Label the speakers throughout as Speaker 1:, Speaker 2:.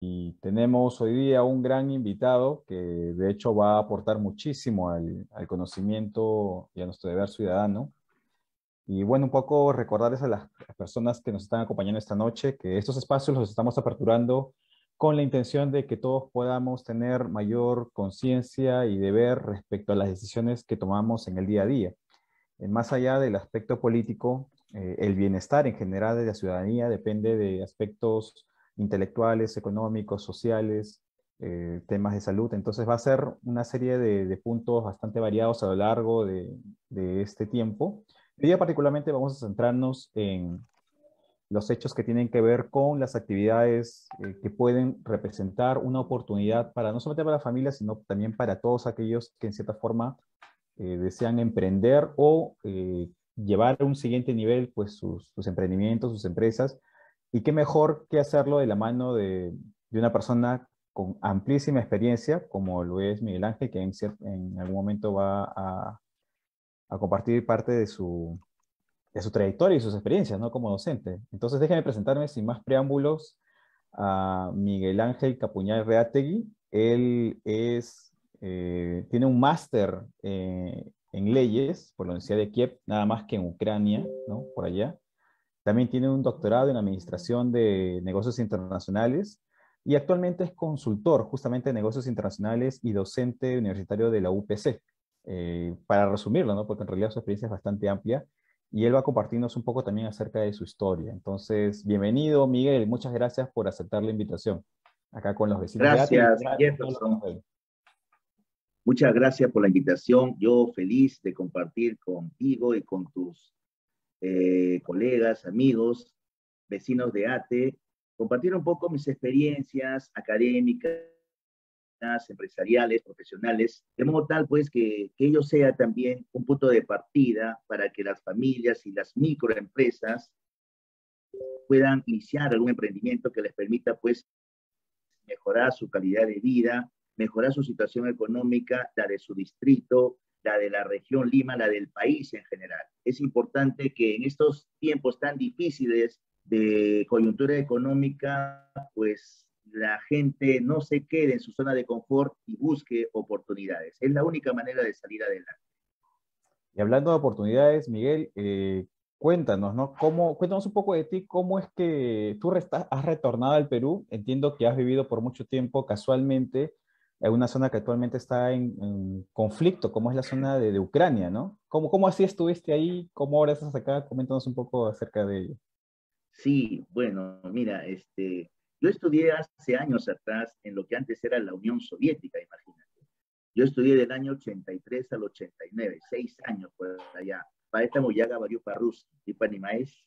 Speaker 1: Y tenemos hoy día un gran invitado que de hecho va a aportar muchísimo al conocimiento y a nuestro deber ciudadano. Y bueno, un poco recordarles a las personas que nos están acompañando esta noche que estos espacios los estamos aperturando con la intención de que todos podamos tener mayor conciencia y deber respecto a las decisiones que tomamos en el día a día. Más allá del aspecto político, el bienestar en general de la ciudadanía depende de aspectos intelectuales, económicos, sociales, temas de salud. Entonces va a ser una serie de puntos bastante variados a lo largo de este tiempo. Hoy día particularmente vamos a centrarnos en los hechos que tienen que ver con las actividades que pueden representar una oportunidad para no solamente para la familia, sino también para todos aquellos que en cierta forma desean emprender o llevar a un siguiente nivel pues sus emprendimientos, sus empresas. Y qué mejor que hacerlo de la mano de una persona con amplísima experiencia, como lo es Miguel Ángel, que en algún momento va a compartir parte de su trayectoria y sus experiencias, ¿no? Como docente. Entonces déjenme presentarme sin más preámbulos a Miguel Ángel Capuñal Reategui. Él tiene un máster en leyes por la Universidad de Kiev, nada más que en Ucrania, ¿no? Por allá. También tiene un doctorado en administración de negocios internacionales y actualmente es consultor justamente de negocios internacionales y docente universitario de la UPC. Para resumirlo, ¿no? Porque en realidad su experiencia es bastante amplia y él va a compartirnos un poco también acerca de su historia. Entonces, bienvenido, Miguel. Muchas gracias por aceptar la invitación. Acá con los vecinos de Ate y
Speaker 2: Gracias,
Speaker 1: ya con todos los
Speaker 2: Jefferson.
Speaker 1: conocemos.
Speaker 2: Muchas gracias por la invitación. Yo feliz de compartir contigo y con tus colegas, amigos, vecinos de ATE, compartir un poco mis experiencias académicas, empresariales, profesionales, de modo tal pues que ello sea también un punto de partida para que las familias y las microempresas puedan iniciar algún emprendimiento que les permita pues mejorar su calidad de vida, mejorar su situación económica, la de su distrito, la de la región Lima, la del país en general. Es importante que en estos tiempos tan difíciles de coyuntura económica, pues la gente no se quede en su zona de confort y busque oportunidades. Es la única manera de salir adelante.
Speaker 1: Y hablando de oportunidades, Miguel, cuéntanos, ¿no? Cuéntanos un poco de ti, cómo es que has retornado al Perú. Entiendo que has vivido por mucho tiempo casualmente en una zona que actualmente está en conflicto, como es la zona de Ucrania, ¿no? ¿Cómo así estuviste ahí? ¿Cómo ahora estás acá? Coméntanos un poco acerca de ello.
Speaker 2: Sí, bueno, mira, yo estudié hace años atrás en lo que antes era la Unión Soviética, imagínate. Yo estudié del año 83 al 89, 6 años por allá. Поэтому я говорю по-русски, ¿sí, понимаешь?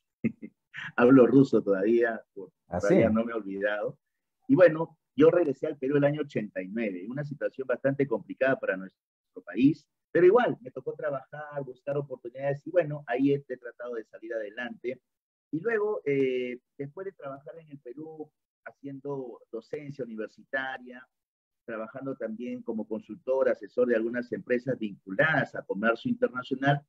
Speaker 2: Hablo ruso todavía, todavía
Speaker 1: Así.
Speaker 2: no me he olvidado. Y bueno, yo regresé al Perú el año 89, una situación bastante complicada para nuestro país, pero igual, me tocó trabajar, buscar oportunidades y bueno, ahí he tratado de salir adelante. Y luego, después de trabajar en el Perú haciendo docencia universitaria, trabajando también como consultor, asesor de algunas empresas vinculadas a comercio internacional,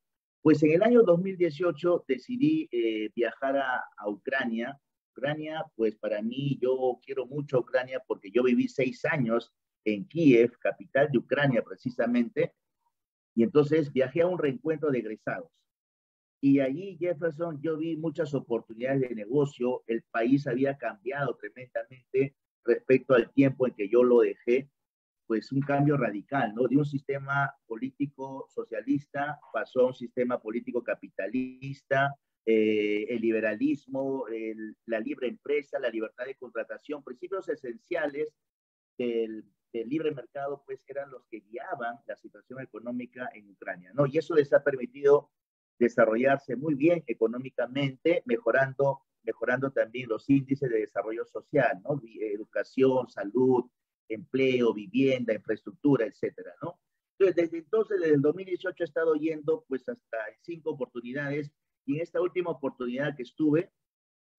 Speaker 2: pues en el año 2018 decidí viajar a Ucrania. Ucrania, pues para mí, yo quiero mucho a Ucrania porque yo viví 6 años en Kiev, capital de Ucrania precisamente, y entonces viajé a un reencuentro de egresados. Y allí, Jefferson, yo vi muchas oportunidades de negocio. El país había cambiado tremendamente respecto al tiempo en que yo lo dejé, pues un cambio radical, ¿no? De un sistema político socialista pasó a un sistema político capitalista, el liberalismo, la libre empresa, la libertad de contratación, principios esenciales del libre mercado, pues eran los que guiaban la situación económica en Ucrania, ¿no? Y eso les ha permitido desarrollarse muy bien económicamente, mejorando también los índices de desarrollo social, ¿no? Educación, salud, empleo, vivienda, infraestructura, etcétera, ¿no? Entonces, desde el 2018 he estado yendo pues hasta 5 oportunidades y en esta última oportunidad que estuve,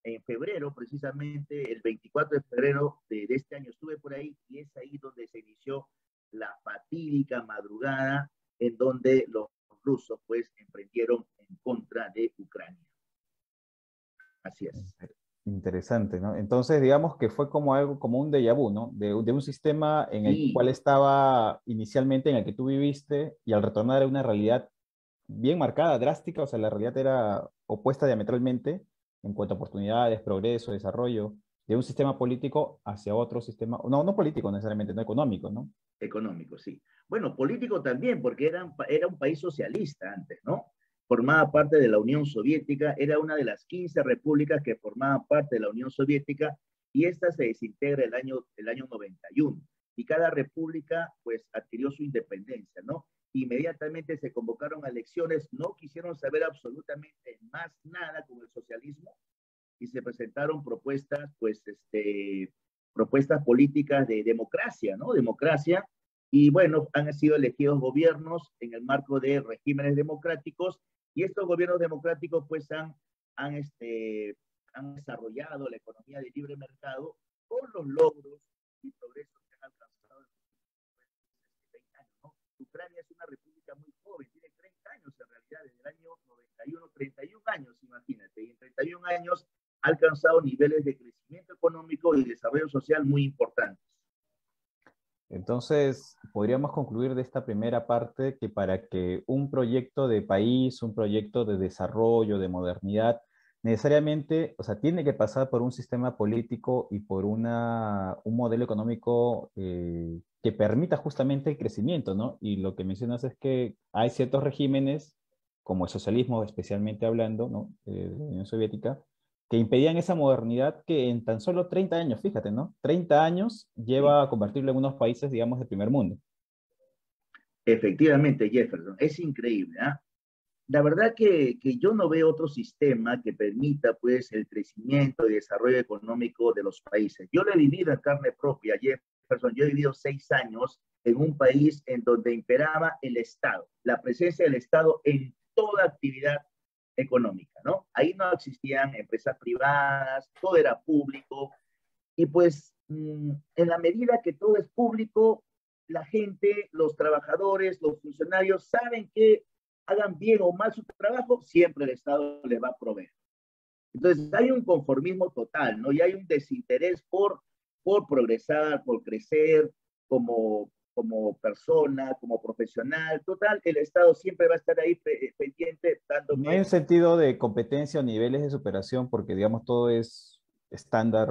Speaker 2: en febrero, precisamente el 24 de febrero de este año estuve por ahí y es ahí donde se inició la fatídica madrugada en donde los rusos pues emprendieron en contra de Ucrania. Así es.
Speaker 1: Interesante, ¿no? Entonces, digamos que fue como algo, como un déjà vu, ¿no? De un sistema en el
Speaker 2: Sí,
Speaker 1: cual estaba inicialmente, en el que tú viviste, y al retornar a una realidad bien marcada, drástica, o sea, la realidad era opuesta diametralmente en cuanto a oportunidades, progreso, desarrollo, de un sistema político hacia otro sistema, no, no político necesariamente, no económico, ¿no?
Speaker 2: económico, sí. Bueno, político también, porque era un país socialista antes, ¿no? Formaba parte de la Unión Soviética, era una de las 15 repúblicas que formaban parte de la Unión Soviética, y esta se desintegra el año 91. Y cada república, pues, adquirió su independencia, ¿no? Inmediatamente se convocaron a elecciones, no quisieron saber absolutamente más nada con el socialismo, y se presentaron propuestas, pues, propuestas políticas de democracia, ¿no? Democracia, y bueno, han sido elegidos gobiernos en el marco de regímenes democráticos, y estos gobiernos democráticos, pues, han desarrollado la economía de libre mercado con los logros y progresos que han alcanzado en los 20 años, ¿no? Ucrania es una república muy joven, tiene 30 años en realidad, desde el año 91, 31 años, imagínate, y en 31 años ha alcanzado niveles de crecimiento económico y desarrollo social muy importantes.
Speaker 1: Entonces, podríamos concluir de esta primera parte que para que un proyecto de país, un proyecto de desarrollo, de modernidad, necesariamente, o sea, tiene que pasar por un sistema político y por un modelo económico que permita justamente el crecimiento, ¿no? Y lo que mencionas es que hay ciertos regímenes, como el socialismo especialmente hablando, ¿no? De la Unión Soviética, que impedían esa modernidad que en tan solo 30 años, fíjate, ¿no? 30 años
Speaker 2: Sí,
Speaker 1: lleva a convertirlo en unos países, digamos, de primer mundo.
Speaker 2: efectivamente, Jefferson, es increíble. ¿Ah? La verdad que yo no veo otro sistema que permita pues el crecimiento y desarrollo económico de los países. Yo lo he vivido en carne propia, Jefferson. Yo he vivido 6 años en un país en donde imperaba el Estado, la presencia del Estado en toda actividad económica, ¿no? Ahí no existían empresas privadas, todo era público, y pues en la medida que todo es público, la gente, los trabajadores, los funcionarios saben que hagan bien o mal su trabajo, siempre el Estado les va a proveer. Entonces hay un conformismo total, ¿no? Y hay un desinterés por progresar, por crecer como persona, como profesional. Total, el Estado siempre va a estar ahí pendiente,
Speaker 1: No hay un
Speaker 2: dándome.
Speaker 1: sentido de competencia o niveles de superación porque, digamos, todo es estándar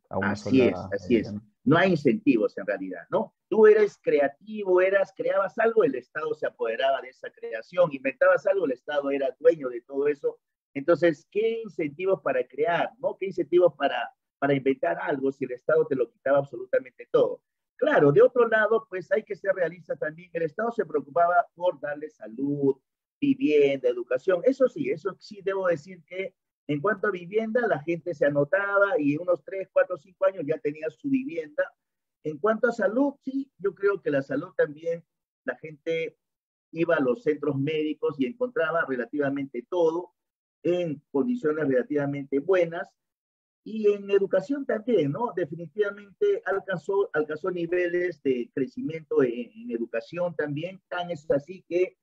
Speaker 1: a una
Speaker 2: Así es,
Speaker 1: sola
Speaker 2: así
Speaker 1: medida,
Speaker 2: es.
Speaker 1: ¿no?
Speaker 2: No hay incentivos en realidad, ¿no? Tú eres creativo, creabas algo, el Estado se apoderaba de esa creación, inventabas algo, el Estado era dueño de todo eso. Entonces, ¿qué incentivos para crear, no? ¿Qué incentivos para inventar algo si el Estado te lo quitaba absolutamente todo? Claro, de otro lado, pues hay que ser realista también. El Estado se preocupaba por darle salud, vivienda, educación. Eso sí debo decir que en cuanto a vivienda, la gente se anotaba y en unos 3, 4, 5 años ya tenía su vivienda. En cuanto a salud, sí, yo creo que la salud también, la gente iba a los centros médicos y encontraba relativamente todo en condiciones relativamente buenas. Y en educación también, ¿no? Definitivamente alcanzó niveles de crecimiento en educación también, tan es así que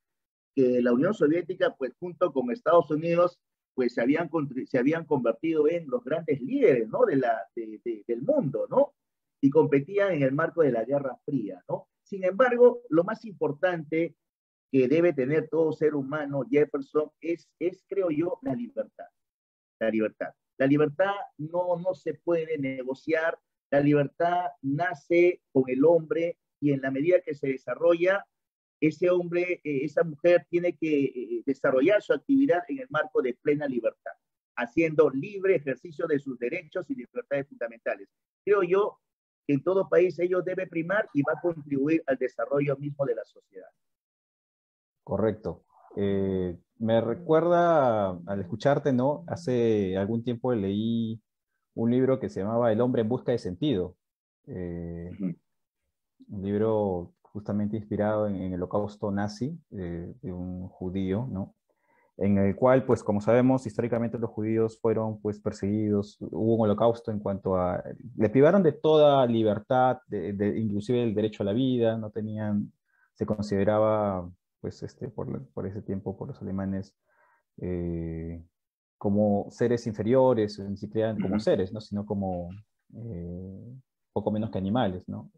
Speaker 2: la Unión Soviética, pues junto con Estados Unidos, pues se habían convertido en los grandes líderes, ¿no? Del mundo, ¿no? Y competían en el marco de la Guerra Fría, ¿no? Sin embargo, lo más importante que debe tener todo ser humano, Jefferson, creo yo, la libertad. La libertad. La libertad no se puede negociar, la libertad nace con el hombre y en la medida que se desarrolla, ese hombre, esa mujer tiene que desarrollar su actividad en el marco de plena libertad, haciendo libre ejercicio de sus derechos y libertades fundamentales. Creo yo que en todo país ello debe primar y va a contribuir al desarrollo mismo de la sociedad.
Speaker 1: Correcto. Me recuerda al escucharte, ¿no? Hace algún tiempo leí un libro que se llamaba El hombre en busca de sentido. Eh,
Speaker 2: Uh -huh.
Speaker 1: un libro justamente inspirado en el holocausto nazi de un judío, ¿no? En el cual, pues como sabemos, históricamente los judíos fueron pues perseguidos, hubo un holocausto en cuanto a, le privaron de toda libertad, inclusive el derecho a la vida, no tenían, se consideraba, pues por ese tiempo, por los alemanes, eh, como seres inferiores, ni siquiera como seres, ¿no? Sino como poco menos que animales, ¿no?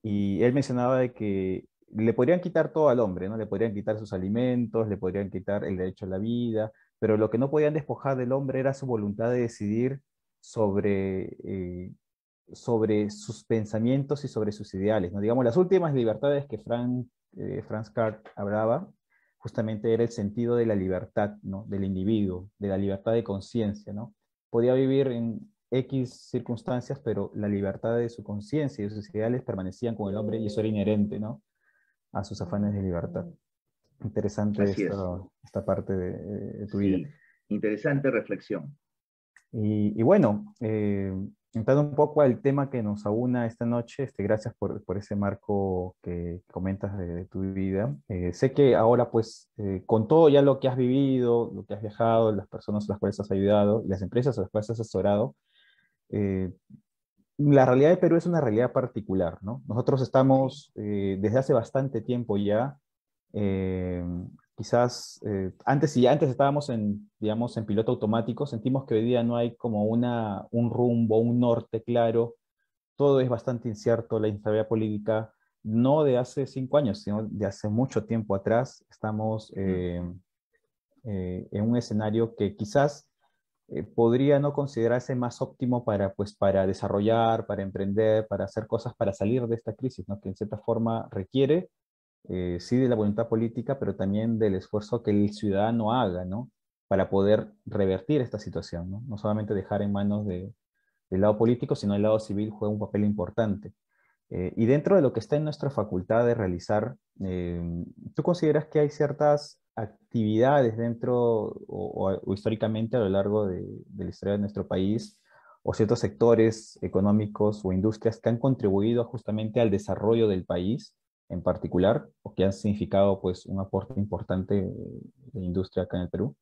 Speaker 1: Y él mencionaba de que le podrían quitar todo al hombre, ¿no? Le podrían quitar sus alimentos, le podrían quitar el derecho a la vida, pero lo que no podían despojar del hombre era su voluntad de decidir sobre, sobre sus pensamientos y sobre sus ideales, ¿no? Digamos, las últimas libertades que Franz Kart hablaba justamente era el sentido de la libertad, ¿no? Del individuo, de la libertad de conciencia, ¿no? Podía vivir en X circunstancias, pero la libertad de su conciencia y de sus ideales permanecían con el hombre y eso era inherente, ¿no? A sus afanes de libertad. Interesante
Speaker 2: Así es.
Speaker 1: esta parte de tu vida.
Speaker 2: Sí, interesante reflexión.
Speaker 1: Y bueno, entrando un poco al tema que nos aúna esta noche, gracias por ese marco que comentas de tu vida. Sé que ahora, pues, con todo ya lo que has vivido, lo que has viajado, las personas a las cuales has ayudado y las empresas a las cuales has asesorado, eh, la realidad de Perú es una realidad particular, ¿no? Nosotros
Speaker 2: Sí.
Speaker 1: estamos desde hace bastante tiempo ya, eh, quizás antes estábamos en, digamos, en piloto automático, sentimos que hoy día no hay como un rumbo, un norte claro, todo es bastante incierto, la instabilidad política, no de hace 5 años, sino de hace mucho tiempo atrás, estamos en un escenario que quizás podría no considerarse más óptimo para, pues, para desarrollar, para emprender, para hacer cosas, para salir de esta crisis, ¿no? Que en cierta forma requiere, sí, de la voluntad política, pero también del esfuerzo que el ciudadano haga, ¿no? Para poder revertir esta situación, ¿no? No solamente dejar en manos del lado político, sino el lado civil juega un papel importante. Y dentro de lo que está en nuestra facultad de realizar, ¿tú consideras que hay ciertas actividades dentro o históricamente a lo largo de la historia de nuestro país o ciertos sectores económicos o industrias que han contribuido justamente al desarrollo del país en particular o que han significado pues un aporte importante de industria acá en el Perú?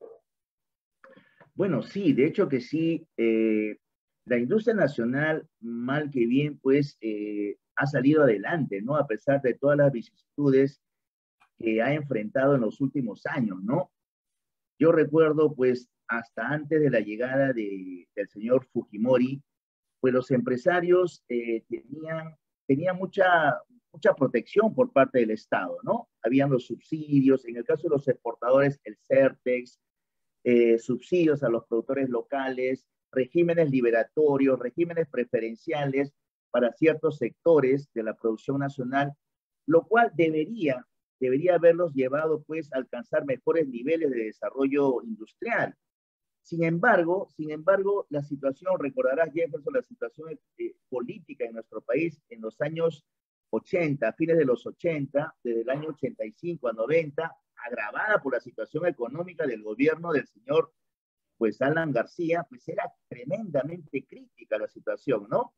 Speaker 2: Bueno, sí, de hecho que sí. La industria nacional, mal que bien, pues ha salido adelante, ¿no? A pesar de todas las vicisitudes que ha enfrentado en los últimos años, ¿no? Yo recuerdo, pues, hasta antes de la llegada del señor Fujimori, pues los empresarios tenían mucha protección por parte del Estado, ¿no? Habían los subsidios, en el caso de los exportadores, el CERTEX, subsidios a los productores locales, regímenes liberatorios, regímenes preferenciales para ciertos sectores de la producción nacional, lo cual debería haberlos llevado pues a alcanzar mejores niveles de desarrollo industrial. Sin embargo, la situación, recordarás Jefferson, la situación política en nuestro país en los años 80, fines de los 80, desde el año 85 a 90, agravada por la situación económica del gobierno del señor pues Alan García, pues era tremendamente crítica la situación, ¿no?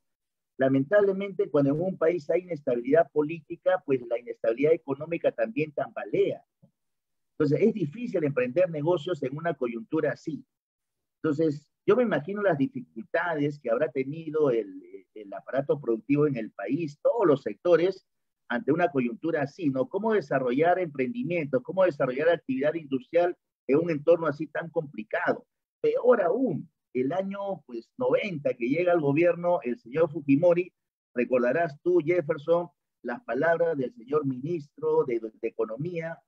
Speaker 2: Lamentablemente, cuando en un país hay inestabilidad política, pues la inestabilidad económica también tambalea. Entonces, es difícil emprender negocios en una coyuntura así. Entonces, yo me imagino las dificultades que habrá tenido el aparato productivo en el país, todos los sectores, ante una coyuntura así, ¿no? ¿Cómo desarrollar emprendimientos, cómo desarrollar actividad industrial en un entorno así tan complicado? Peor aún, el año pues 90 que llega al gobierno el señor Fujimori, recordarás tú, Jefferson, las palabras del señor ministro de Economía,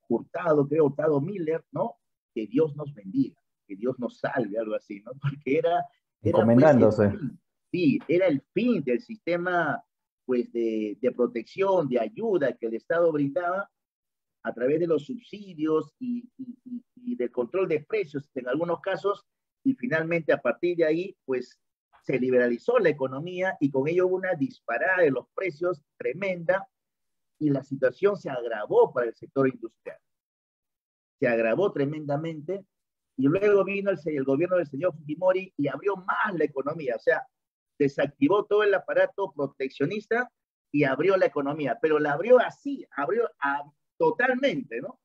Speaker 2: Hurtado, creo, Hurtado Miller, ¿no? Que Dios nos bendiga, que Dios nos salve, algo así, ¿no? Porque era pues el
Speaker 1: Encomendándose.
Speaker 2: fin, sí, era el fin del sistema pues de protección, de ayuda que el Estado brindaba a través de los subsidios y del control de precios en algunos casos, y finalmente a partir de ahí, pues se liberalizó la economía y con ello hubo una disparada de los precios tremenda y la situación se agravó para el sector industrial. Se agravó tremendamente y luego vino el gobierno del señor Fujimori y abrió más la economía, o sea, desactivó todo el aparato proteccionista y abrió la economía, pero la abrió así, totalmente, ¿no?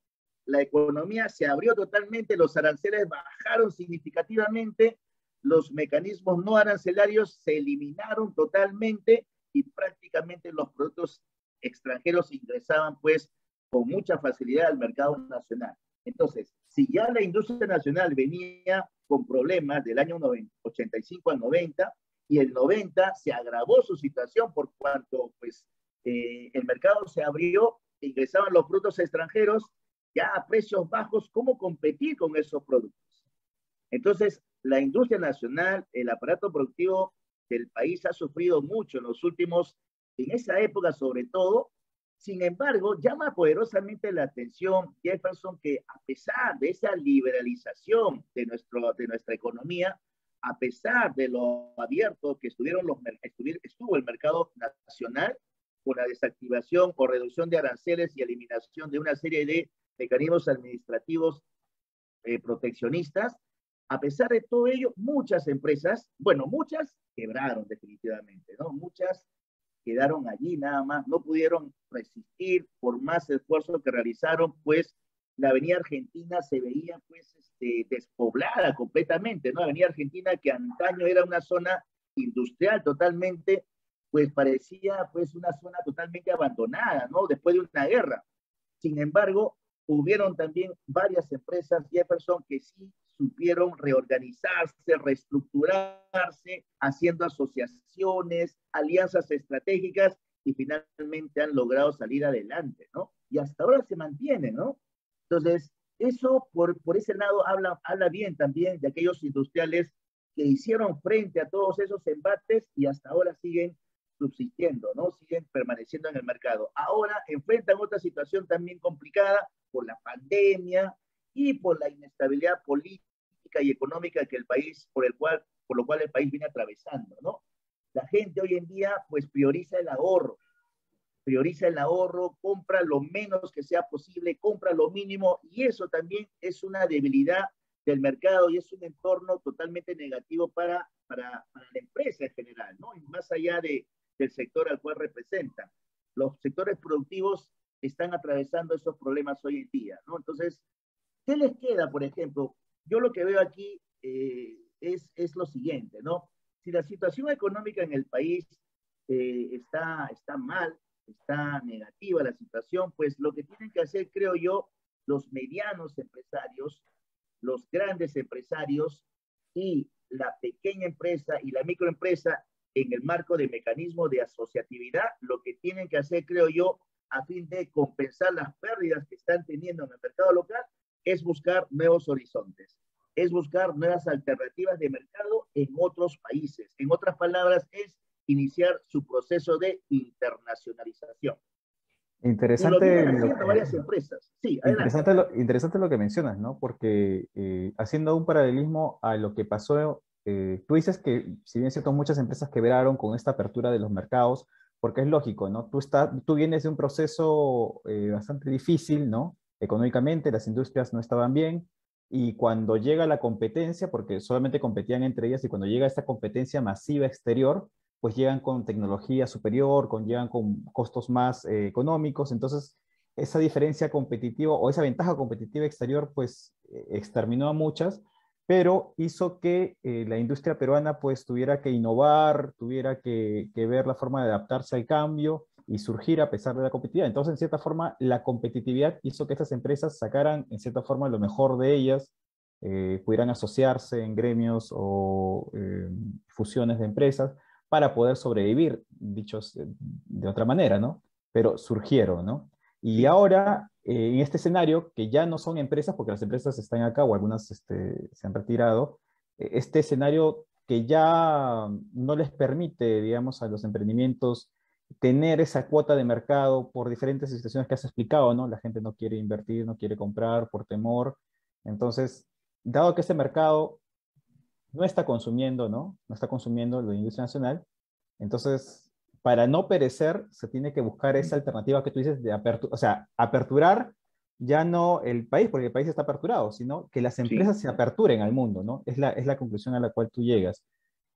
Speaker 2: La economía se abrió totalmente, los aranceles bajaron significativamente, los mecanismos no arancelarios se eliminaron totalmente y prácticamente los productos extranjeros ingresaban pues con mucha facilidad al mercado nacional. Entonces, si ya la industria nacional venía con problemas del año 85 al 90, y el 90 se agravó su situación por cuanto pues, el mercado se abrió, ingresaban los productos extranjeros ya a precios bajos, ¿cómo competir con esos productos? Entonces, la industria nacional, el aparato productivo del país ha sufrido mucho en los últimos, en esa época sobre todo. Sin embargo, llama poderosamente la atención, Jefferson, que a pesar de esa liberalización de nuestra economía, a pesar de lo abierto que estuvo el mercado nacional, con la desactivación o reducción de aranceles y eliminación de una serie de mecanismos administrativos proteccionistas, a pesar de todo ello, muchas empresas, bueno, muchas quebraron definitivamente, ¿no? Muchas quedaron allí nada más, no pudieron resistir por más esfuerzo que realizaron, pues la Avenida Argentina se veía pues despoblada completamente, ¿no? La Avenida Argentina, que antaño era una zona industrial totalmente, pues parecía pues una zona totalmente abandonada, ¿no? Después de una guerra. Sin embargo, hubieron también varias empresas, Jefferson, que sí supieron reorganizarse, reestructurarse, haciendo asociaciones, alianzas estratégicas, y finalmente han logrado salir adelante, ¿no? Y hasta ahora se mantiene, ¿no? Entonces, eso por ese lado habla bien también de aquellos industriales que hicieron frente a todos esos embates y hasta ahora siguen subsistiendo, ¿no? Siguen permaneciendo en el mercado. Ahora enfrentan otra situación también complicada por la pandemia y por la inestabilidad política y económica que el país, por lo cual el país viene atravesando, ¿no? La gente hoy en día, pues, prioriza el ahorro, compra lo menos que sea posible, compra lo mínimo, y eso también es una debilidad del mercado y es un entorno totalmente negativo para la empresa en general, ¿no? Y más allá del sector al cual representa. Los sectores productivos están atravesando esos problemas hoy en día, ¿no? Entonces, ¿qué les queda, por ejemplo? Yo lo que veo aquí es lo siguiente, ¿no? Si la situación económica en el país está mal, está negativa la situación, pues lo que tienen que hacer, creo yo, los medianos empresarios, los grandes empresarios y la pequeña empresa y la microempresa en el marco de mecanismo de asociatividad, lo que tienen que hacer, creo yo, a fin de compensar las pérdidas que están teniendo en el mercado local, es buscar nuevos horizontes, es buscar nuevas alternativas de mercado en otros países. En otras palabras, es iniciar su proceso de internacionalización. Y lo
Speaker 1: Interesante
Speaker 2: vienen haciendo varias empresas. Sí, adelante.
Speaker 1: interesante lo que mencionas, ¿no? Porque haciendo un paralelismo a lo que pasó, tú dices que si bien es cierto, muchas empresas quebraron con esta apertura de los mercados, porque es lógico, ¿no? Tú vienes de un proceso bastante difícil, ¿no? Económicamente, las industrias no estaban bien, y cuando llega la competencia, porque solamente competían entre ellas, y cuando llega esta competencia masiva exterior, pues llegan con tecnología superior, llegan con costos más económicos. Entonces esa diferencia competitiva o esa ventaja competitiva exterior pues exterminó a muchas, pero hizo que la industria peruana pues tuviera que innovar, tuviera que ver la forma de adaptarse al cambio y surgir a pesar de la competitividad. Entonces, en cierta forma, la competitividad hizo que estas empresas sacaran, en cierta forma, lo mejor de ellas, pudieran asociarse en gremios o fusiones de empresas para poder sobrevivir, dichos de otra manera, ¿no? Pero surgieron, ¿no? Y
Speaker 2: Sí,
Speaker 1: ahora, en este escenario, que ya no son empresas, porque las empresas están acá o algunas se han retirado, este escenario que ya no les permite, digamos, a los emprendimientos tener esa cuota de mercado por diferentes situaciones que has explicado, ¿no? La gente no quiere invertir, no quiere comprar por temor. Entonces, dado que este mercado no está consumiendo, ¿no? No está consumiendo la industria nacional. Entonces, para no perecer, se tiene que buscar esa alternativa que tú dices de apertura, o sea, aperturar ya no el país, porque el país está aperturado, sino que las
Speaker 2: sí,
Speaker 1: empresas se aperturen al mundo, ¿no? Es la conclusión a la cual tú llegas.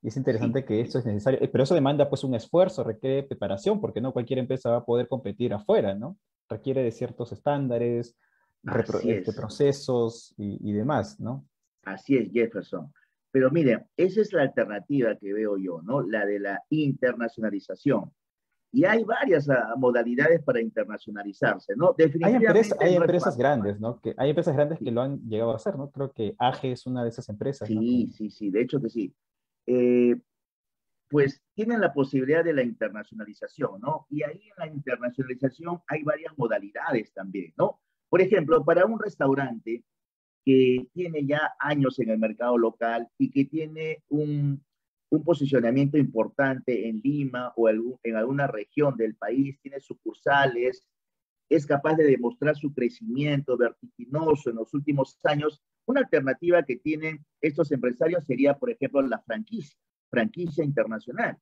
Speaker 1: Y es
Speaker 2: sí.
Speaker 1: interesante que esto es necesario, pero eso demanda pues un esfuerzo, requiere preparación, porque no cualquier empresa va a poder competir afuera, ¿no? Requiere de ciertos estándares,
Speaker 2: Así es.
Speaker 1: procesos y demás, ¿no?
Speaker 2: Así es, Jefferson. Pero miren, esa es la alternativa que veo yo, ¿no? La de la internacionalización. Y hay varias modalidades para internacionalizarse, ¿no? Definitivamente
Speaker 1: Hay
Speaker 2: no es
Speaker 1: empresas
Speaker 2: fácil.
Speaker 1: grandes, ¿no? Hay empresas grandes que
Speaker 2: Sí,
Speaker 1: lo han llegado a hacer, ¿no? Creo que AGE es una de esas empresas, ¿no?
Speaker 2: sí, sí, sí, de hecho que sí. Eh, pues tienen la posibilidad de la internacionalización, ¿no? Y ahí en la internacionalización hay varias modalidades también, ¿no? Por ejemplo, para un restaurante que tiene ya años en el mercado local y que tiene un posicionamiento importante en Lima o en alguna región del país, tiene sucursales, es capaz de demostrar su crecimiento vertiginoso en los últimos años. Una alternativa que tienen estos empresarios sería, por ejemplo, la franquicia internacional.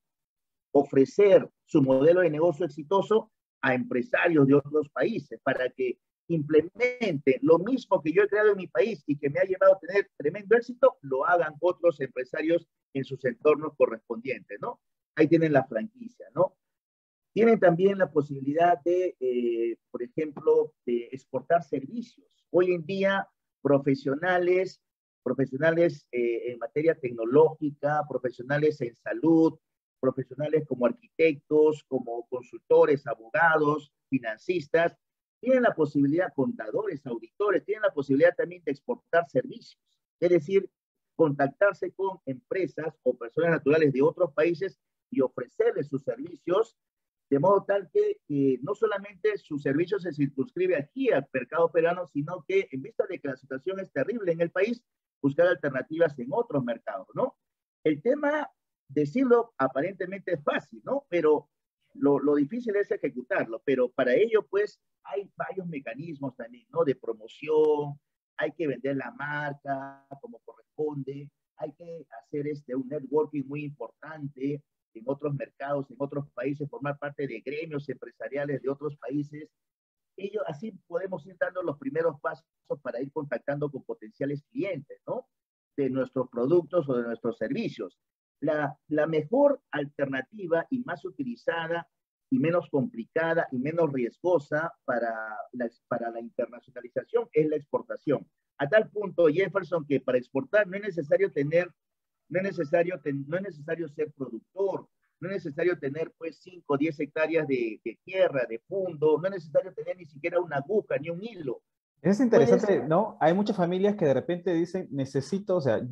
Speaker 2: Ofrecer su modelo de negocio exitoso a empresarios de otros países para que implementen lo mismo que yo he creado en mi país y que me ha llevado a tener tremendo éxito, lo hagan otros empresarios en sus entornos correspondientes, ¿no? Ahí tienen la franquicia, ¿no? Tienen también la posibilidad de, por ejemplo, de exportar servicios. Hoy en día, profesionales en materia tecnológica, profesionales en salud, profesionales como arquitectos, como consultores, abogados, financistas, tienen la posibilidad, contadores, auditores, tienen la posibilidad también de exportar servicios. Es decir, contactarse con empresas o personas naturales de otros países y ofrecerles sus servicios de modo tal que no solamente su servicio se circunscribe aquí al mercado peruano, sino que en vista de que la situación es terrible en el país, buscar alternativas en otros mercados, ¿no? El tema, decirlo aparentemente es fácil, ¿no? Pero lo difícil es ejecutarlo, pero para ello, pues, hay varios mecanismos también, ¿no? De promoción, hay que vender la marca como corresponde, hay que hacer un networking muy importante, en otros mercados, en otros países, formar parte de gremios empresariales de otros países. Así podemos ir dando los primeros pasos para ir contactando con potenciales clientes, ¿no? De nuestros productos o de nuestros servicios. La mejor alternativa y más utilizada y menos complicada y menos riesgosa para la internacionalización es la exportación. A tal punto, Jefferson, que para exportar no es necesario no es necesario ser productor, no es necesario tener pues 5 o 10 hectáreas de tierra, de fondo, no es necesario tener ni siquiera una aguja ni un hilo.
Speaker 1: Es
Speaker 2: Puedes,
Speaker 1: interesante, ¿no? Hay muchas familias que de repente dicen, necesito, o sea,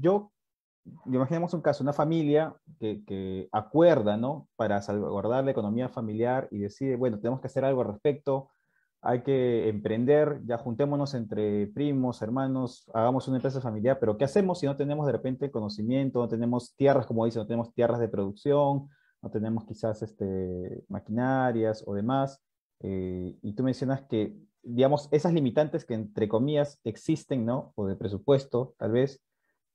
Speaker 1: imaginemos un caso, una familia que acuerda, ¿no? Para salvaguardar la economía familiar y decide, bueno, tenemos que hacer algo al respecto, hay que emprender, ya juntémonos entre primos, hermanos, hagamos una empresa familiar, pero ¿qué hacemos si no tenemos de repente conocimiento, no tenemos tierras, como dicen, no tenemos tierras de producción, no tenemos quizás maquinarias o demás? Y tú mencionas que, digamos, esas limitantes que entre comillas existen, ¿no? O de presupuesto, tal vez,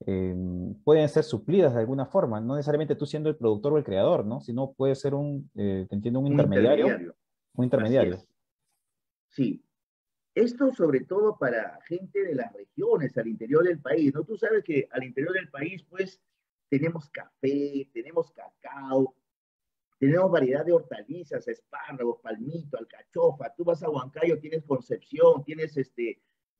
Speaker 1: eh, pueden ser suplidas de alguna forma, no necesariamente tú siendo el productor o el creador, ¿no? Sino puede ser te entiendo, un
Speaker 2: un
Speaker 1: intermediario,
Speaker 2: intermediario.
Speaker 1: un
Speaker 2: Así
Speaker 1: intermediario.
Speaker 2: es. Sí. Esto sobre todo para gente de las regiones, al interior del país, ¿no? Tú sabes que al interior del país, pues, tenemos café, tenemos cacao, tenemos variedad de hortalizas, espárragos, palmito, alcachofa. Tú vas a Huancayo, tienes Concepción, tienes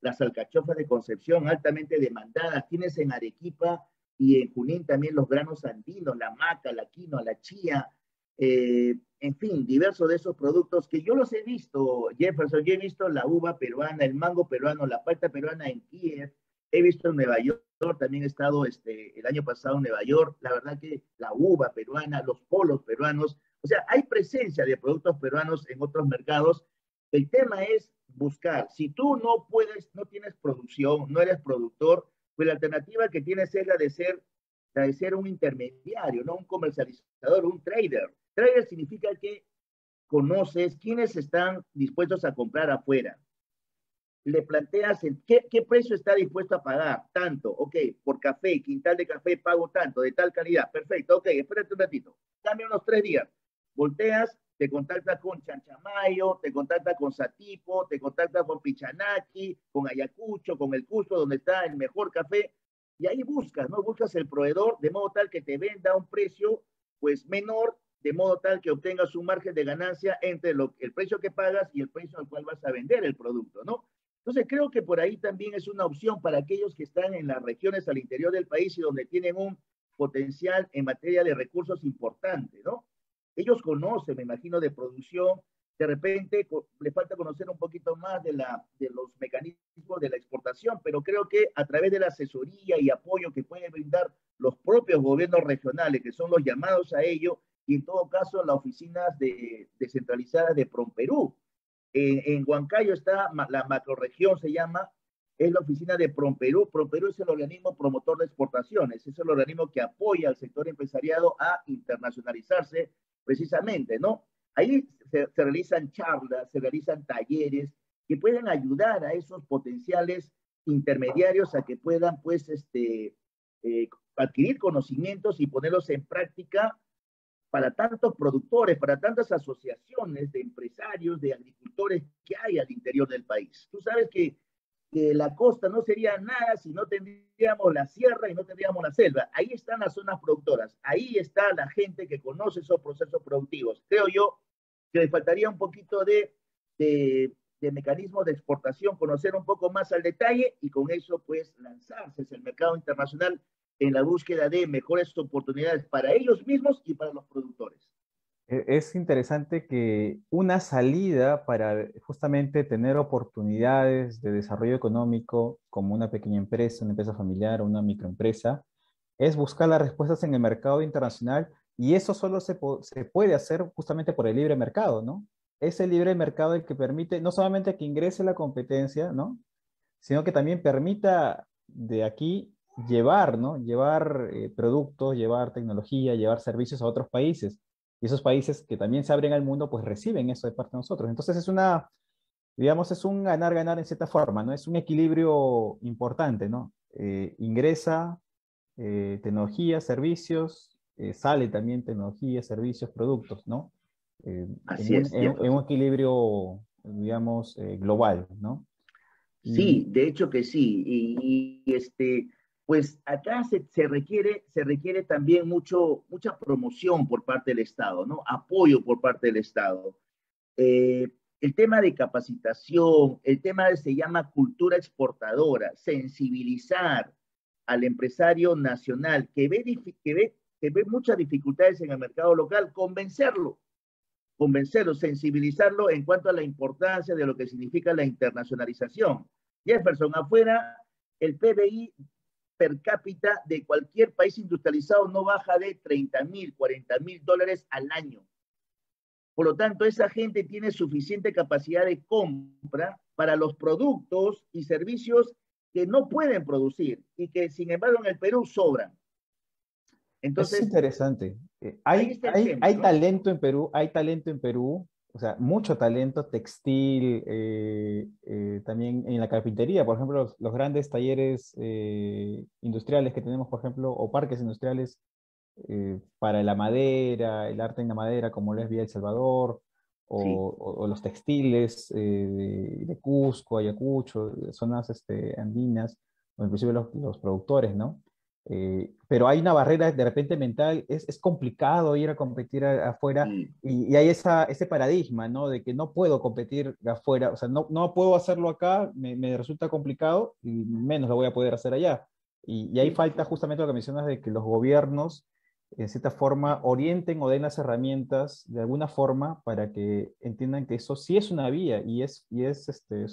Speaker 2: las alcachofas de Concepción altamente demandadas, tienes en Arequipa y en Junín también los granos andinos, la maca, la quinoa, la chía, en fin, diversos de esos productos que yo los he visto, Jefferson, yo he visto la uva peruana, el mango peruano, la palta peruana en Kiev, he visto en Nueva York, también he estado el año pasado en Nueva York, la verdad que la uva peruana, los polos peruanos, o sea, hay presencia de productos peruanos en otros mercados. El tema es buscar. Si tú no puedes, no tienes producción, no eres productor, pues la alternativa que tienes es la de ser un intermediario, no un comercializador, un trader. Trader significa que conoces quiénes están dispuestos a comprar afuera, le planteas qué precio está dispuesto a pagar, tanto, ok, por café, quintal de café pago tanto, de tal calidad, perfecto, ok, espérate un ratito, dame unos 3 días, volteas, te contactas con Chanchamayo, te contactas con Satipo, te contactas con Pichanaki, con Ayacucho, con el Cusco, donde está el mejor café, y ahí buscas, ¿no? Buscas el proveedor de modo tal que te venda a un precio, pues, menor, de modo tal que obtengas un margen de ganancia entre el precio que pagas y el precio al cual vas a vender el producto, ¿no? Entonces creo que por ahí también es una opción para aquellos que están en las regiones al interior del país y donde tienen un potencial en materia de recursos importante, ¿no? ellos conocen, me imagino, de producción, de repente le falta conocer un poquito más de los mecanismos de la exportación, pero creo que a través de la asesoría y apoyo que pueden brindar los propios gobiernos regionales, que son los llamados a ello, y en todo caso las oficinas descentralizadas de Promperú. En Huancayo está la macroregión, se llama, es la oficina de Promperú. Promperú es el organismo promotor de exportaciones, es el organismo que apoya al sector empresariado a internacionalizarse precisamente, ¿no? Ahí se realizan charlas, se realizan talleres que pueden ayudar a esos potenciales intermediarios a que puedan, pues, adquirir conocimientos y ponerlos en práctica para tantos productores, para tantas asociaciones de empresarios, de agricultores que hay al interior del país. Tú sabes que la costa no sería nada si no tendríamos la sierra y no tendríamos la selva. Ahí están las zonas productoras, ahí está la gente que conoce esos procesos productivos. Creo yo que le faltaría un poquito de mecanismos de exportación, conocer un poco más al detalle y con eso pues lanzarse hacia el mercado internacional en la búsqueda de mejores oportunidades para ellos mismos y para los productores.
Speaker 1: Es interesante que una salida para justamente tener oportunidades de desarrollo económico como una pequeña empresa, una empresa familiar o una microempresa, es buscar las respuestas en el mercado internacional y eso solo se puede hacer justamente por el libre mercado, ¿no? Es el libre mercado el que permite no solamente que ingrese la competencia, ¿no? Sino que también permita de aquí llevar, ¿no? Llevar productos, llevar tecnología, llevar servicios a otros países. Y esos países que también se abren al mundo, pues reciben eso de parte de nosotros. Entonces es una, digamos, es un ganar-ganar en cierta forma, ¿no? Es un equilibrio importante, ¿no? Ingresa tecnología, servicios, sale también tecnología, servicios, productos, ¿no?
Speaker 2: Así es,
Speaker 1: En un
Speaker 2: Jefferson.
Speaker 1: equilibrio, digamos, global, ¿no? Y
Speaker 2: Sí, de hecho que sí. Pues acá se requiere también mucha promoción por parte del Estado, ¿no? Apoyo por parte del Estado. Eh, el tema de capacitación, el tema se llama cultura exportadora, sensibilizar al empresario nacional que ve muchas dificultades en el mercado local, convencerlo, sensibilizarlo en cuanto a la importancia de lo que significa la internacionalización. Jefferson, afuera, el PBI per cápita de cualquier país industrializado no baja de 30.000, 40.000 dólares al año. Por lo tanto, esa gente tiene suficiente capacidad de compra para los productos y servicios que no pueden producir y que, sin embargo, en el Perú sobran.
Speaker 1: es
Speaker 2: Entonces,
Speaker 1: interesante.
Speaker 2: ahí está el tema,
Speaker 1: Hay
Speaker 2: ¿no?
Speaker 1: talento en Perú, hay talento en Perú, o sea, mucho talento textil, también en la carpintería, por ejemplo, los grandes talleres industriales que tenemos, por ejemplo, o parques industriales para la madera, el arte en la madera, como lo es Villa El Salvador,
Speaker 2: Sí,
Speaker 1: o los textiles de Cusco, Ayacucho, zonas andinas, o inclusive los productores, ¿no? Pero hay una barrera de repente mental, es complicado ir a competir afuera
Speaker 2: sí.
Speaker 1: y hay ese paradigma, ¿no? De que no puedo competir afuera, o sea, no puedo hacerlo acá, me resulta complicado y menos lo voy a poder hacer allá. Y ahí
Speaker 2: Sí,
Speaker 1: falta justamente lo que mencionas de que los gobiernos, en cierta forma, orienten o den las herramientas de alguna forma para que entiendan que eso sí es una vía es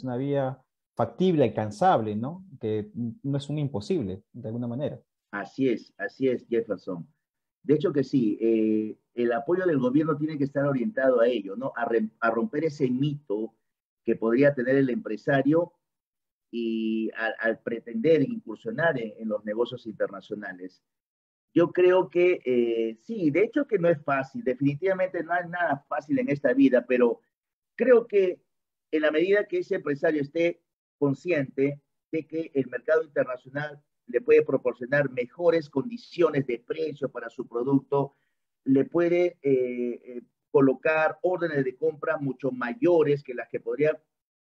Speaker 1: una vía factible, alcanzable, ¿no? Que no es un imposible, de alguna manera.
Speaker 2: así es, Jefferson. De hecho que sí, el apoyo del gobierno tiene que estar orientado a ello, ¿no? A romper ese mito que podría tener el empresario y al pretender incursionar en los negocios internacionales. Yo creo que sí, de hecho que no es fácil, definitivamente no hay nada fácil en esta vida, pero creo que en la medida que ese empresario esté consciente de que el mercado internacional le puede proporcionar mejores condiciones de precio para su producto, le puede colocar órdenes de compra mucho mayores que las que podría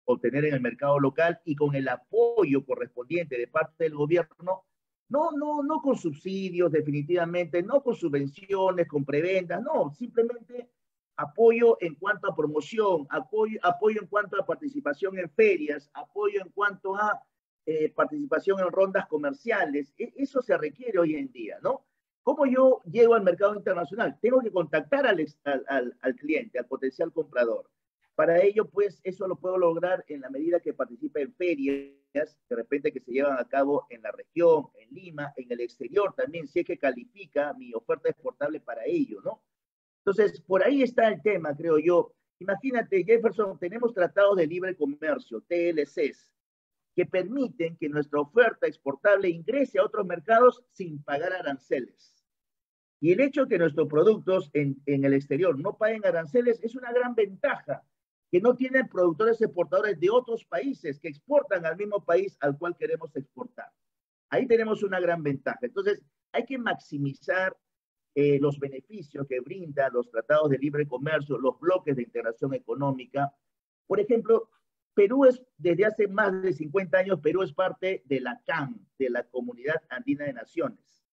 Speaker 2: obtener en el mercado local y con el apoyo correspondiente de parte del gobierno, no con subsidios definitivamente, no con subvenciones, con preventas, no, simplemente apoyo en cuanto a promoción, apoyo en cuanto a participación en ferias, apoyo en cuanto a participación en rondas comerciales. Eso se requiere hoy en día, ¿no? ¿Cómo yo llego al mercado internacional? Tengo que contactar al cliente, al potencial comprador. Para ello, pues, eso lo puedo lograr en la medida que participe en ferias, de repente que se llevan a cabo en la región, en Lima, en el exterior también, si es que califica mi oferta exportable para ello, ¿no? Entonces, por ahí está el tema, creo yo. Imagínate, Jefferson, tenemos tratados de libre comercio, TLCs, que permiten que nuestra oferta exportable ingrese a otros mercados sin pagar aranceles. Y el hecho de que nuestros productos en el exterior no paguen aranceles es una gran ventaja que no tienen productores exportadores de otros países que exportan al mismo país al cual queremos exportar. Ahí tenemos una gran ventaja. Entonces, hay que maximizar los beneficios que brindan los tratados de libre comercio, los bloques de integración económica. Por ejemplo, Perú es, desde hace más de 50 años, Perú es parte de la CAN, de la Comunidad Andina de Naciones.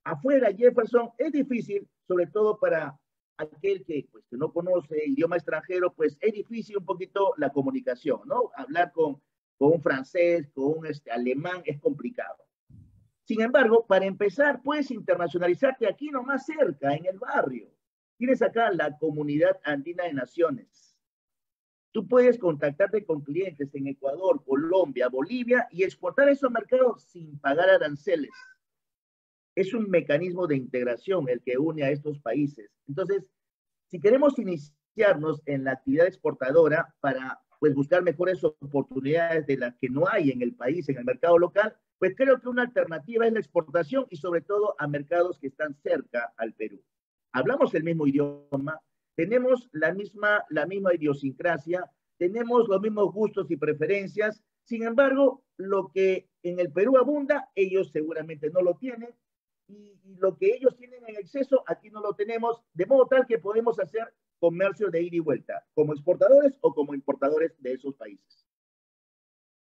Speaker 2: Afuera, Jefferson, es difícil, sobre todo para aquel que, pues, que no conoce idioma extranjero, pues es difícil un poquito la comunicación, ¿no? Hablar con un francés, con un alemán, es complicado. Sin embargo, para empezar, puedes internacionalizarte aquí nomás cerca, en el barrio. Tienes acá la Comunidad Andina de Naciones. Tú puedes contactarte con clientes en Ecuador, Colombia, Bolivia y exportar a esos mercados sin pagar aranceles. Es un mecanismo de integración el que une a estos países. Entonces, si queremos iniciarnos en la actividad exportadora para pues, buscar mejores oportunidades de las que no hay en el país, en el mercado local, pues creo que una alternativa es la exportación y sobre todo a mercados que están cerca al Perú. Hablamos el mismo idioma, tenemos la misma idiosincrasia, tenemos los mismos gustos y preferencias, sin embargo, lo que en el Perú abunda, ellos seguramente no lo tienen, y lo que ellos tienen en exceso, aquí no lo tenemos, de modo tal que podemos hacer comercio de ida y vuelta, como exportadores o como importadores de esos países.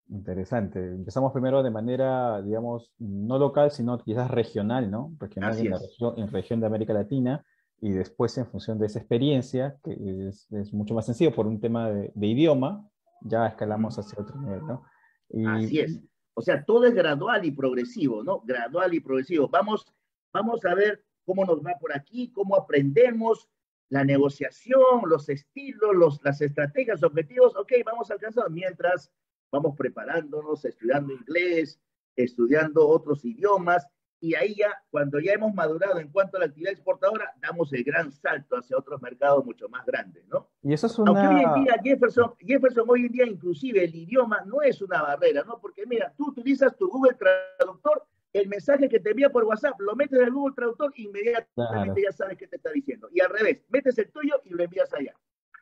Speaker 1: Interesante. Empezamos primero de manera, digamos, no local, sino quizás regional, ¿no? Regional
Speaker 2: Así
Speaker 1: en la
Speaker 2: es.
Speaker 1: región, en región de América Latina, y después en función de esa experiencia, que es mucho más sencillo por un tema de idioma, ya escalamos hacia otro nivel, ¿no? Y
Speaker 2: Así es. O sea, todo es gradual y progresivo, ¿no? Gradual y progresivo. Vamos a ver cómo nos va por aquí, cómo aprendemos la negociación, los estilos, las estrategias, objetivos. Ok, vamos alcanzando mientras vamos preparándonos, estudiando inglés, estudiando otros idiomas. Y ahí ya, cuando ya hemos madurado en cuanto a la actividad exportadora, damos el gran salto hacia otros mercados mucho más grandes, ¿no?
Speaker 1: y eso es
Speaker 2: Aunque hoy en
Speaker 1: una,
Speaker 2: día, Jefferson, hoy en día inclusive el idioma no es una barrera, ¿no? Porque mira, tú utilizas tu Google Traductor, el mensaje que te envía por WhatsApp, lo metes en el Google Traductor, inmediatamente
Speaker 1: claro,
Speaker 2: ya sabes qué te está diciendo. Y al revés, metes el tuyo y lo envías allá.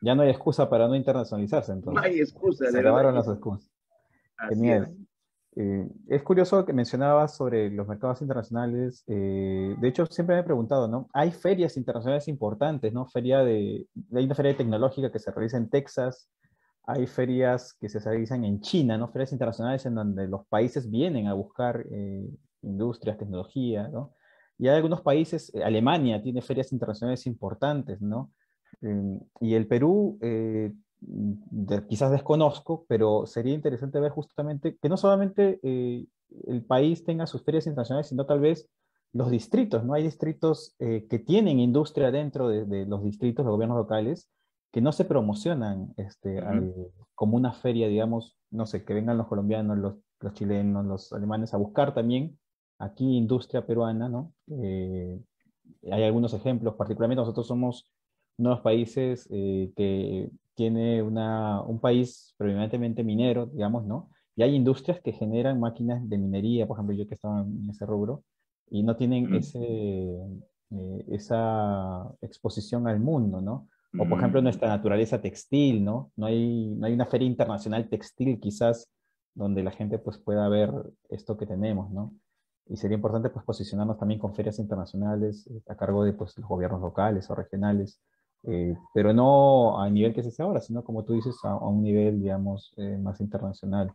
Speaker 1: ya no hay excusa para no internacionalizarse,
Speaker 2: No
Speaker 1: entonces.
Speaker 2: hay excusa,
Speaker 1: Se
Speaker 2: de verdad
Speaker 1: acabaron
Speaker 2: que
Speaker 1: las
Speaker 2: sí.
Speaker 1: excusas.
Speaker 2: Así
Speaker 1: Genial.
Speaker 2: es.
Speaker 1: Es curioso que mencionabas sobre los mercados internacionales. De hecho, siempre me he preguntado, ¿no? Hay ferias internacionales importantes, ¿no? Hay una feria tecnológica que se realiza en Texas, hay ferias que se realizan en China, ¿no? Ferias internacionales en donde los países vienen a buscar industrias, tecnología, ¿no? Y hay algunos países, Alemania tiene ferias internacionales importantes, ¿no? Y el Perú, quizás desconozco, pero sería interesante ver justamente que no solamente el país tenga sus ferias internacionales, sino tal vez los distritos, ¿no? Hay distritos que tienen industria dentro de los distritos de gobiernos locales que no se promocionan
Speaker 2: Uh -huh.
Speaker 1: como una feria, digamos, no sé, que vengan los colombianos, los chilenos, los alemanes a buscar también aquí industria peruana, ¿no? Hay algunos ejemplos, particularmente nosotros somos uno de los países que tiene un país predominantemente minero, digamos, ¿no? Y hay industrias que generan máquinas de minería, por ejemplo, yo que estaba en ese rubro, y no
Speaker 2: Uh
Speaker 1: tienen
Speaker 2: -huh.
Speaker 1: esa exposición al mundo, ¿no?
Speaker 2: Uh
Speaker 1: O, por ejemplo,
Speaker 2: -huh.
Speaker 1: nuestra naturaleza textil, ¿no? No hay una feria internacional textil quizás donde la gente pues pueda ver esto que tenemos, ¿no? Y sería importante pues posicionarnos también con ferias internacionales a cargo de pues los gobiernos locales o regionales, pero no a nivel que se hace ahora, sino como tú dices, a un nivel, digamos, más internacional.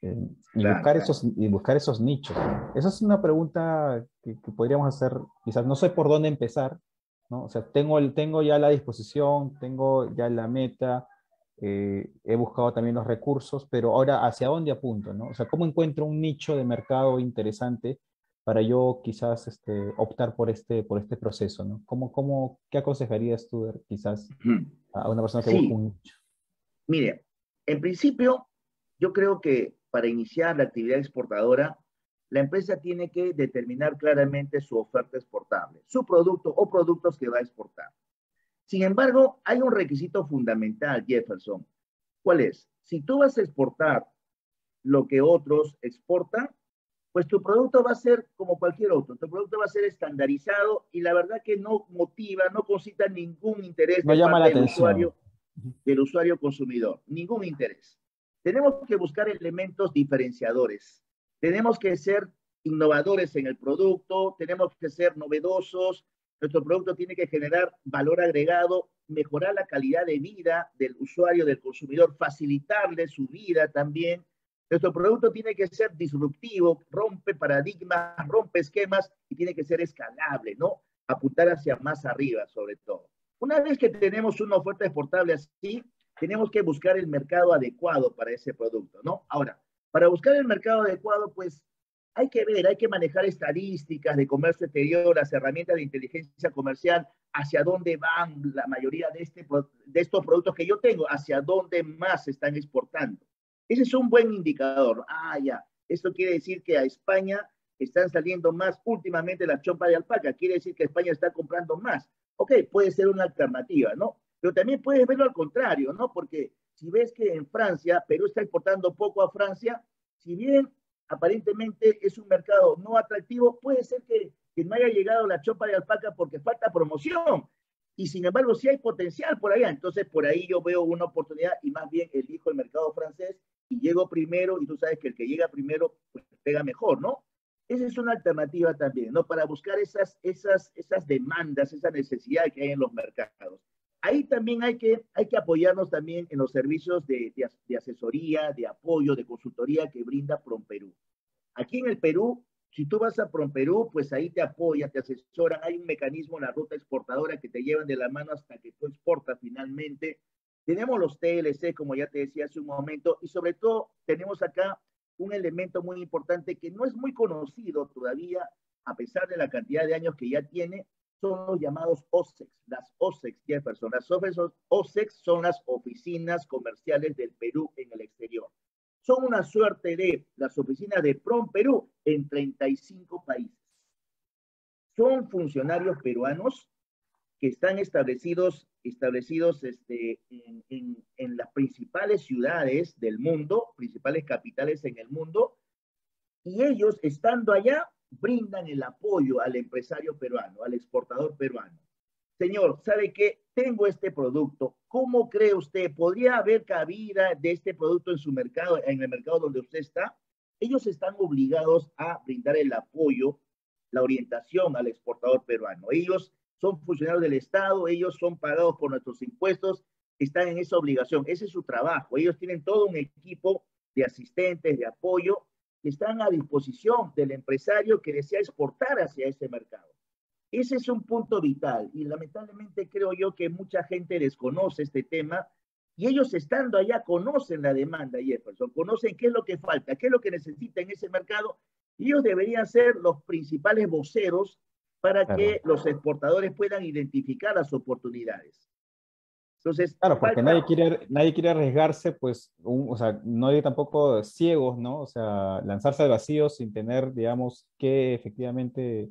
Speaker 1: Eh,
Speaker 2: Claro, claro.
Speaker 1: y buscar esos nichos, ¿no? Esa es una pregunta que podríamos hacer, quizás no sé por dónde empezar, ¿no? O sea, tengo ya la disposición, tengo ya la meta, he buscado también los recursos, pero ahora, ¿hacia dónde apunto, no? O sea, ¿cómo encuentro un nicho de mercado interesante para yo quizás optar por este proceso, ¿no? ¿Qué aconsejarías tú quizás a una persona que busca
Speaker 2: Sí,
Speaker 1: un nicho?
Speaker 2: mire, en principio, yo creo que para iniciar la actividad exportadora, la empresa tiene que determinar claramente su oferta exportable, su producto o productos que va a exportar. Sin embargo, hay un requisito fundamental, Jefferson. ¿Cuál es? Si tú vas a exportar lo que otros exportan, pues tu producto va a ser como cualquier otro. Tu producto va a ser estandarizado y la verdad que no motiva, no concita ningún interés
Speaker 1: No
Speaker 2: de
Speaker 1: llama
Speaker 2: parte
Speaker 1: la atención.
Speaker 2: del usuario consumidor, ningún interés. Tenemos que buscar elementos diferenciadores. Tenemos que ser innovadores en el producto, tenemos que ser novedosos. Nuestro producto tiene que generar valor agregado, mejorar la calidad de vida del usuario, del consumidor, facilitarle su vida también. Nuestro producto tiene que ser disruptivo, rompe paradigmas, rompe esquemas y tiene que ser escalable, ¿no? Apuntar hacia más arriba, sobre todo. Una vez que tenemos una oferta exportable así, tenemos que buscar el mercado adecuado para ese producto, ¿no? Ahora, para buscar el mercado adecuado, pues hay que ver, hay que manejar estadísticas de comercio exterior, las herramientas de inteligencia comercial, hacia dónde van la mayoría de estos productos que yo tengo, hacia dónde más se están exportando. Ese es un buen indicador. Ah, ya. Esto quiere decir que a España están saliendo más últimamente la chompa de alpaca. Quiere decir que España está comprando más. Ok, puede ser una alternativa, ¿no? Pero también puedes verlo al contrario, ¿no? Porque si ves que en Francia, Perú está exportando poco a Francia, si bien aparentemente es un mercado no atractivo, puede ser que no haya llegado la chopa de alpaca porque falta promoción. Y sin embargo, sí hay potencial por allá. Entonces, por ahí yo veo una oportunidad y más bien elijo el mercado francés y llego primero y tú sabes que el que llega primero pues, pega mejor, ¿no? Esa es una alternativa también, ¿no? Para buscar esas demandas, esa necesidad que hay en los mercados. Ahí también hay que apoyarnos también en los servicios de asesoría, de apoyo, de consultoría que brinda PromPerú. Aquí en el Perú, si tú vas a PromPerú, pues ahí te apoyan, te asesoran, hay un mecanismo en la ruta exportadora que te llevan de la mano hasta que tú exportas finalmente. Tenemos los TLC, como ya te decía hace un momento, y sobre todo tenemos acá un elemento muy importante que no es muy conocido todavía, a pesar de la cantidad de años que ya tiene, son los llamados OSEX, las OSEX, Jefferson. Las OSEX son las oficinas comerciales del Perú en el exterior. Son una suerte de las oficinas de PromPerú en 35 países. Son funcionarios peruanos que están establecidos en las principales ciudades del mundo, principales capitales en el mundo, y ellos, estando allá, brindan el apoyo al empresario peruano, al exportador peruano. Señor, ¿sabe qué? Tengo este producto. ¿Cómo cree usted? ¿Podría haber cabida de este producto en su mercado, en el mercado donde usted está? Ellos están obligados a brindar el apoyo, la orientación al exportador peruano. Ellos son funcionarios del Estado, ellos son pagados por nuestros impuestos, están en esa obligación. Ese es su trabajo. Ellos tienen todo un equipo de asistentes, de apoyo, que están a disposición del empresario que desea exportar hacia ese mercado. Ese es un punto vital y lamentablemente creo yo que mucha gente desconoce este tema y ellos estando allá conocen la demanda, Jefferson, conocen qué es lo que falta, qué es lo que necesita en ese mercado y ellos deberían ser los principales voceros para
Speaker 1: Claro.
Speaker 2: que los exportadores puedan identificar las oportunidades. Entonces,
Speaker 1: Claro, porque
Speaker 2: falta,
Speaker 1: nadie quiere arriesgarse, pues, o sea, no hay tampoco ciegos, ¿no? O sea, lanzarse al vacío sin tener, digamos, que efectivamente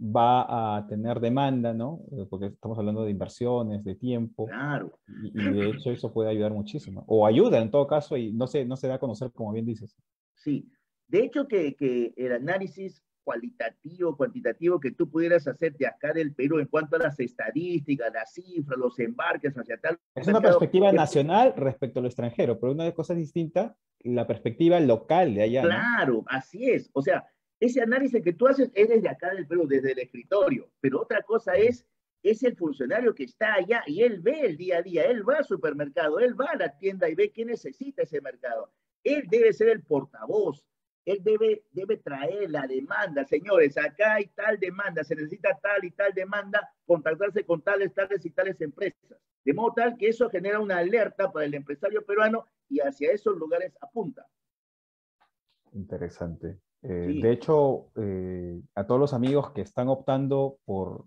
Speaker 1: va a tener demanda, ¿no? Porque estamos hablando de inversiones, de tiempo,
Speaker 2: claro,
Speaker 1: y de hecho eso puede ayudar muchísimo. O ayuda en todo caso, y no se da a conocer, como bien dices.
Speaker 2: sí. De hecho, que el análisis cualitativo, cuantitativo que tú pudieras hacer de acá del Perú en cuanto a las estadísticas, las cifras, los embarques hacia tal
Speaker 1: Es una
Speaker 2: mercado,
Speaker 1: perspectiva nacional respecto a lo extranjero, pero una cosa distinta, la perspectiva local de allá, ¿no?
Speaker 2: claro, así es. O sea, ese análisis que tú haces es desde acá del Perú, desde el escritorio, pero otra cosa es el funcionario que está allá y él ve el día a día, él va al supermercado, él va a la tienda y ve qué necesita ese mercado. Él debe ser el portavoz, él debe traer la demanda. Señores, acá hay tal demanda, se necesita tal y tal demanda, contactarse con tales, tales y tales empresas. De modo tal que eso genera una alerta para el empresario peruano y hacia esos lugares apunta.
Speaker 1: Interesante. De
Speaker 2: Sí,
Speaker 1: hecho, a todos los amigos que están optando por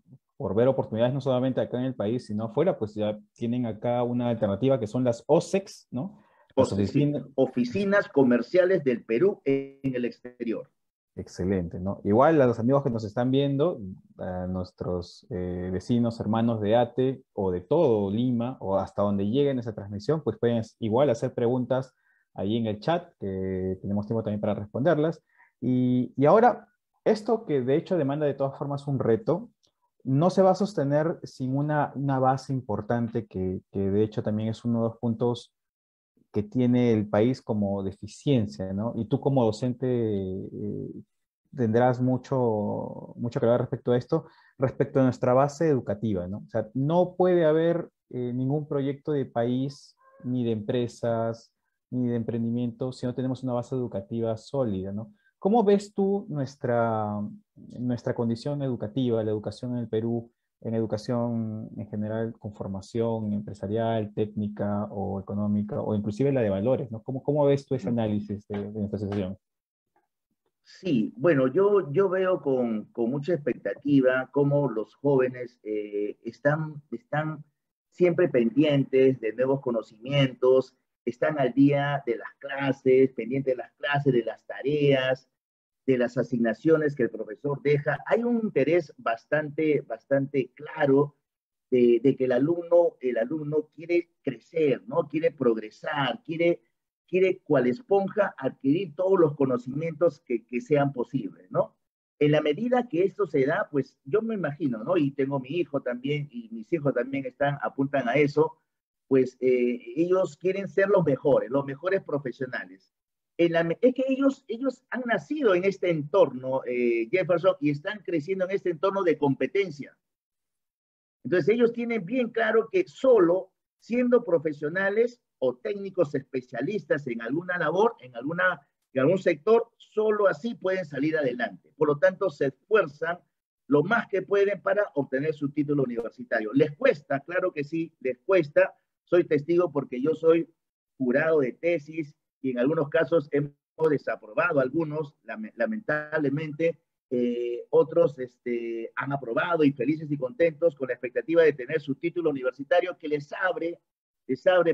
Speaker 1: ver oportunidades no solamente acá en el país, sino afuera, pues ya tienen acá una alternativa que son las OSEX, ¿no? Las
Speaker 2: sí,
Speaker 1: oficinas.
Speaker 2: oficinas comerciales del Perú en el exterior.
Speaker 1: Excelente, ¿no? Igual a los amigos que nos están viendo, a nuestros vecinos, hermanos de ATE o de todo Lima o hasta donde lleguen esa transmisión, pues pueden igual hacer preguntas ahí en el chat, que tenemos tiempo también para responderlas. Y ahora, esto que de hecho demanda de todas formas un reto, no se va a sostener sin una base importante que de hecho también es uno de los puntos que tiene el país como deficiencia, ¿no? Y tú como docente tendrás mucho que hablar respecto a esto, respecto a nuestra base educativa, ¿no? O sea, no puede haber ningún proyecto de país, ni de empresas, ni de emprendimiento, si no tenemos una base educativa sólida, ¿no? ¿Cómo ves tú nuestra condición educativa, la educación en el Perú, en educación en general, con formación empresarial, técnica o económica, o inclusive la de valores, ¿no? ¿Cómo ves tú ese análisis de nuestra sesión?
Speaker 2: Sí, bueno, yo veo con mucha expectativa cómo los jóvenes están siempre pendientes de nuevos conocimientos, están al día de las clases, pendientes de las clases, de las tareas, de las asignaciones que el profesor deja. Hay un interés bastante claro de que el alumno quiere crecer, ¿no? Quiere progresar, quiere cual esponja adquirir todos los conocimientos que sean posibles, ¿no? En la medida que esto se da, pues yo me imagino, ¿no? Y tengo mi hijo también, y mis hijos también apuntan a eso, pues ellos quieren ser los mejores profesionales. Es que ellos han nacido en este entorno, Jefferson, y están creciendo en este entorno de competencia. Entonces ellos tienen bien claro que solo siendo profesionales o técnicos especialistas en alguna labor, en algún sector, solo así pueden salir adelante. Por lo tanto, se esfuerzan lo más que pueden para obtener su título universitario. ¿Les cuesta? Claro que sí, les cuesta. Soy testigo porque yo soy jurado de tesis y en algunos casos hemos desaprobado algunos, lamentablemente, otros han aprobado y felices y contentos con la expectativa de tener su título universitario que les abre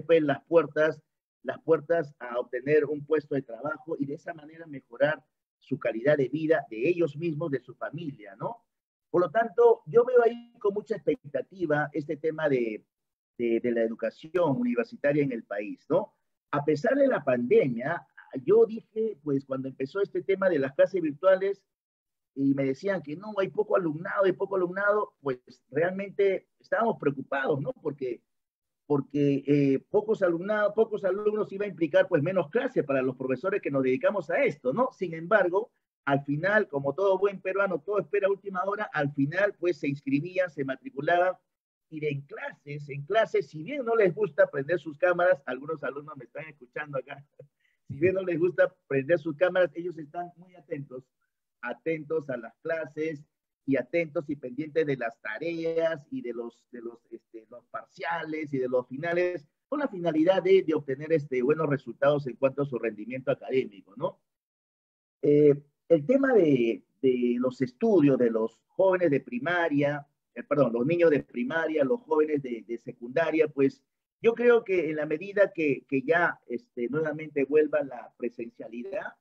Speaker 2: pues, las puertas a obtener un puesto de trabajo y de esa manera mejorar su calidad de vida de ellos mismos, de su familia, ¿no? Por lo tanto, yo veo ahí con mucha expectativa este tema de la educación universitaria en el país, ¿no? A pesar de la pandemia, yo dije, pues cuando empezó este tema de las clases virtuales, y me decían que no, hay poco alumnado, pues realmente estábamos preocupados, ¿no? Porque pocos alumnos iba a implicar pues menos clase para los profesores que nos dedicamos a esto, ¿no? Sin embargo, al final, como todo buen peruano, todo espera a última hora, al final pues se inscribían, se matriculaban y en clases, si bien no les gusta prender sus cámaras, algunos alumnos me están escuchando acá, si bien no les gusta prender sus cámaras, ellos están muy atentos a las clases y atentos y pendientes de las tareas y los parciales y de los finales, con la finalidad de obtener buenos resultados en cuanto a su rendimiento académico, ¿no? El tema de los estudios de los jóvenes de primaria, perdón, los niños de primaria, los jóvenes de secundaria, pues yo creo que en la medida que ya nuevamente vuelva la presencialidad,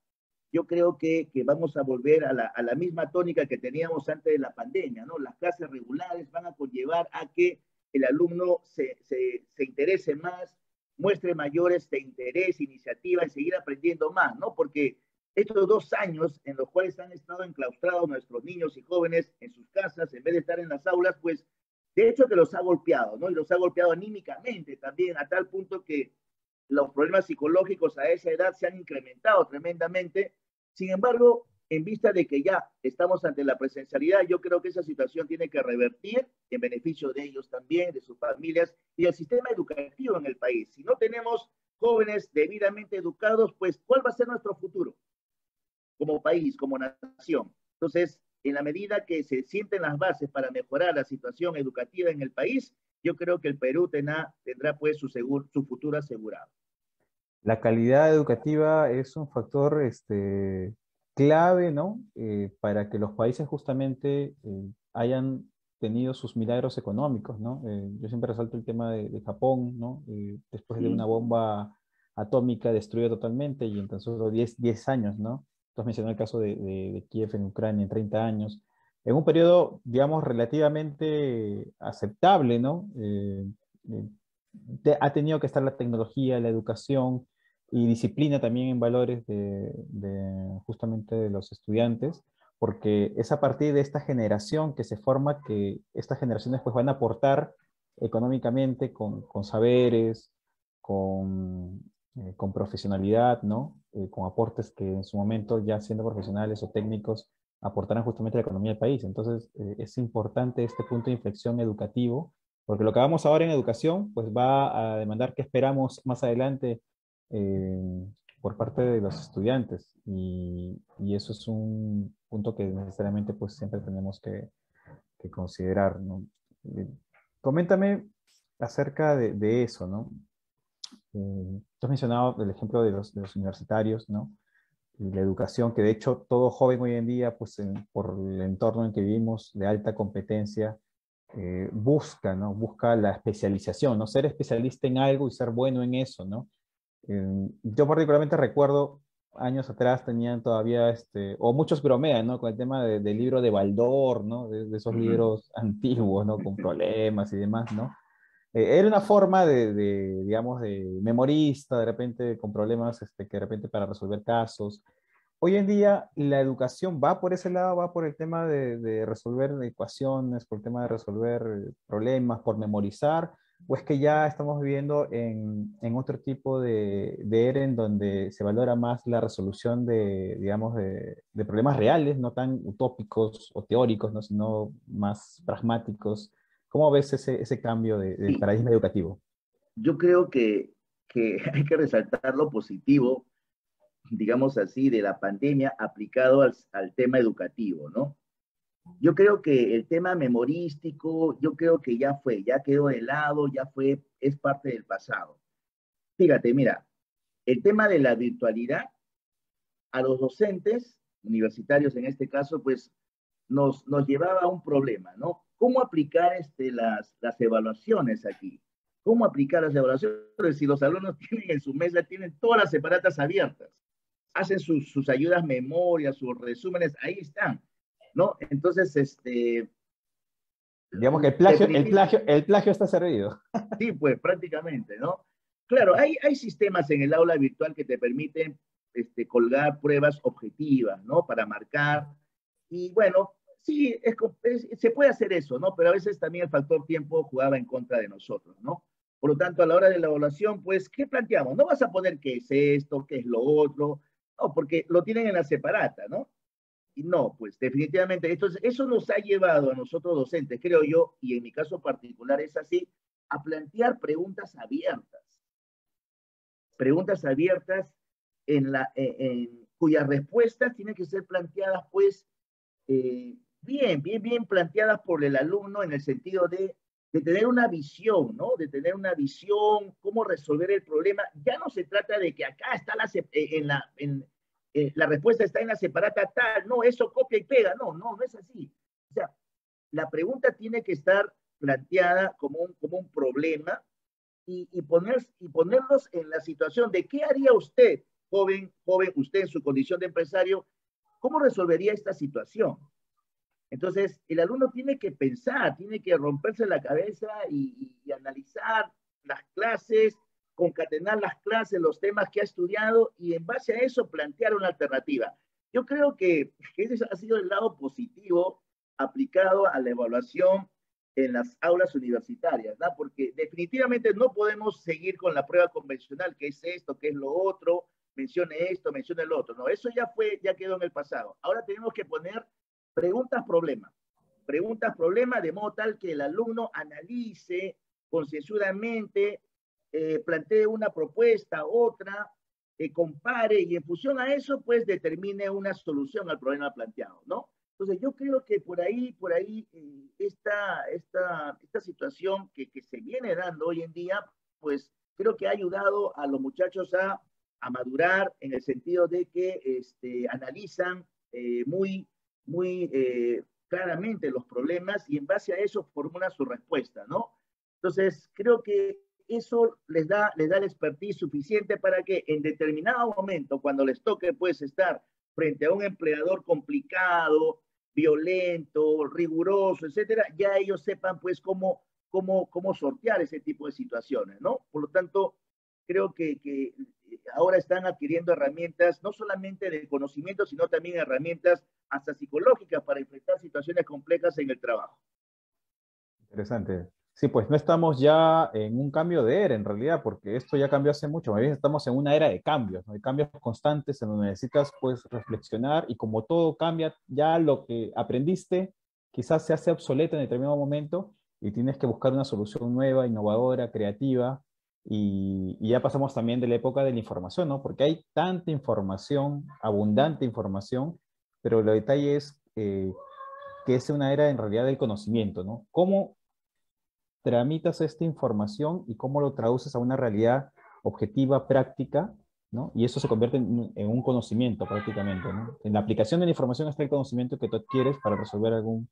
Speaker 2: yo creo que vamos a volver a la misma tónica que teníamos antes de la pandemia, ¿no? Las clases regulares van a conllevar a que el alumno se interese más, muestre mayores de interés, iniciativa en seguir aprendiendo más, ¿no? Porque estos 2 años en los cuales han estado enclaustrados nuestros niños y jóvenes en sus casas, en vez de estar en las aulas, pues de hecho que los ha golpeado, ¿no? Y los ha golpeado anímicamente también, a tal punto que los problemas psicológicos a esa edad se han incrementado tremendamente. Sin embargo, en vista de que ya estamos ante la presencialidad, yo creo que esa situación tiene que revertir en beneficio de ellos también, de sus familias y del sistema educativo en el país. Si no tenemos jóvenes debidamente educados, pues ¿cuál va a ser nuestro futuro como país, como nación? Entonces, en la medida que se sienten las bases para mejorar la situación educativa en el país, yo creo que el Perú tendrá pues su futuro asegurado.
Speaker 1: La calidad educativa es un factor clave, ¿no? Para que los países justamente hayan tenido sus milagros económicos, ¿no? Yo siempre resalto el tema de Japón, ¿no? Después de una
Speaker 2: Sí,
Speaker 1: bomba atómica destruida totalmente y en tan solo 10 años, ¿no? Tú has mencionado el caso de Kiev en Ucrania en 30 años. En un periodo, digamos, relativamente aceptable, ¿no? Eh, ha tenido que estar la tecnología, la educación y disciplina también en valores justamente de los estudiantes, porque es a partir de esta generación que se forma que estas generaciones pues van a aportar económicamente con saberes, con profesionalidad, ¿no? Con aportes que en su momento, ya siendo profesionales o técnicos, aportarán justamente a la economía del país. Entonces, es importante este punto de inflexión educativo, porque lo que vamos ahora en educación, pues va a demandar qué esperamos más adelante eh, por parte de los estudiantes. Y eso es un punto que necesariamente pues siempre tenemos que considerar, ¿no? Eh, Coméntame acerca de eso, ¿no? Tú has mencionado el ejemplo de los universitarios, ¿no? Y la educación, que de hecho todo joven hoy en día, pues por el entorno en que vivimos de alta competencia, busca, ¿no? Busca la especialización, ¿no? Ser especialista en algo y ser bueno en eso, ¿no? Yo particularmente recuerdo años atrás tenían todavía, o muchos bromean, ¿no? Con el tema del libro de Baldor, ¿no? De esos
Speaker 2: ujú.
Speaker 1: libros antiguos, ¿no? Con problemas y demás, ¿no? Era una forma digamos, de memorista, de repente con problemas, que de repente para resolver casos. Hoy en día la educación va por ese lado, va por el tema de resolver ecuaciones, por el tema de resolver problemas, por memorizar, o es que ya estamos viviendo en otro tipo de era en donde se valora más la resolución digamos, de problemas reales, no tan utópicos o teóricos, ¿no? Sino más pragmáticos. ¿Cómo ves ese cambio del
Speaker 2: Sí,
Speaker 1: paradigma educativo?
Speaker 2: yo creo que hay que resaltar lo positivo, digamos así, de la pandemia aplicado al tema educativo, ¿no? Yo creo que el tema memorístico, yo creo que ya fue, ya quedó de lado, ya fue, es parte del pasado. Fíjate, mira, el tema de la virtualidad a los docentes universitarios en este caso, pues nos llevaba a un problema, ¿no? ¿Cómo aplicar las evaluaciones aquí? ¿Cómo aplicar las evaluaciones si los alumnos tienen en su mesa, tienen todas las separatas abiertas? Hacen sus ayudas memorias, sus resúmenes, ahí están, ¿no? Entonces,
Speaker 1: Digamos que el plagio está servido.
Speaker 2: sí, pues prácticamente, ¿no? Claro, hay sistemas en el aula virtual que te permiten colgar pruebas objetivas, ¿no? Para marcar. Y bueno, sí, se puede hacer eso, ¿no? Pero a veces también el factor tiempo jugaba en contra de nosotros, ¿no? Por lo tanto, a la hora de la evaluación, pues, ¿qué planteamos? No vas a poner qué es esto, qué es lo otro, no, porque lo tienen en la separata, ¿no? Y no, pues definitivamente, eso nos ha llevado a nosotros docentes, creo yo, y en mi caso particular es así, a plantear preguntas abiertas cuyas respuestas tienen que ser planteadas, pues, bien planteadas por el alumno en el sentido de tener una visión, ¿no? De tener una visión, cómo resolver el problema. Ya no se trata de que acá está la respuesta está en la separata tal, no, eso copia y pega, no es así. O sea, la pregunta tiene que estar planteada como un problema y ponernos en la situación de qué haría usted, joven, usted en su condición de empresario, cómo resolvería esta situación. Entonces, el alumno tiene que pensar, tiene que romperse la cabeza y analizar las clases, concatenar las clases, los temas que ha estudiado y en base a eso plantear una alternativa. Yo creo que ese ha sido el lado positivo aplicado a la evaluación en las aulas universitarias, ¿no? Porque definitivamente no podemos seguir con la prueba convencional, que es esto, que es lo otro, mencione esto, mencione lo otro. No, eso ya quedó en el pasado. Ahora tenemos que poner preguntas-problema. Preguntas-problema de modo tal que el alumno analice concienzudamente, plantee una propuesta, otra, compare y en función a eso, pues determine una solución al problema planteado, ¿no? Entonces, yo creo que por ahí esta situación que se viene dando hoy en día, pues creo que ha ayudado a los muchachos a madurar en el sentido de que analizan muy claramente los problemas y en base a eso formulan su respuesta, ¿no? Entonces, creo que eso les da el expertise suficiente para que en determinado momento, cuando les toque pues estar frente a un empleador complicado, violento, riguroso, etcétera, ya ellos sepan pues cómo sortear ese tipo de situaciones, ¿no? Por lo tanto, creo que ahora están adquiriendo herramientas, no solamente de conocimiento, sino también herramientas hasta psicológicas para enfrentar situaciones complejas en el trabajo.
Speaker 1: Interesante. Sí, pues no estamos ya en un cambio de era en realidad, porque esto ya cambió hace mucho. Más bien estamos en una era de cambios, ¿no? De cambios constantes en donde necesitas pues reflexionar y como todo cambia, ya lo que aprendiste quizás se hace obsoleto en determinado momento y tienes que buscar una solución nueva, innovadora, creativa. Y ya pasamos también de la época de la información, ¿no? Porque hay tanta información, abundante información, pero el detalle es que es una era en realidad del conocimiento, ¿no? ¿Cómo tramitas esta información y cómo lo traduces a una realidad objetiva, práctica, ¿no? Y eso se convierte en un conocimiento prácticamente, ¿no? En la aplicación de la información está el conocimiento que tú adquieres para resolver algún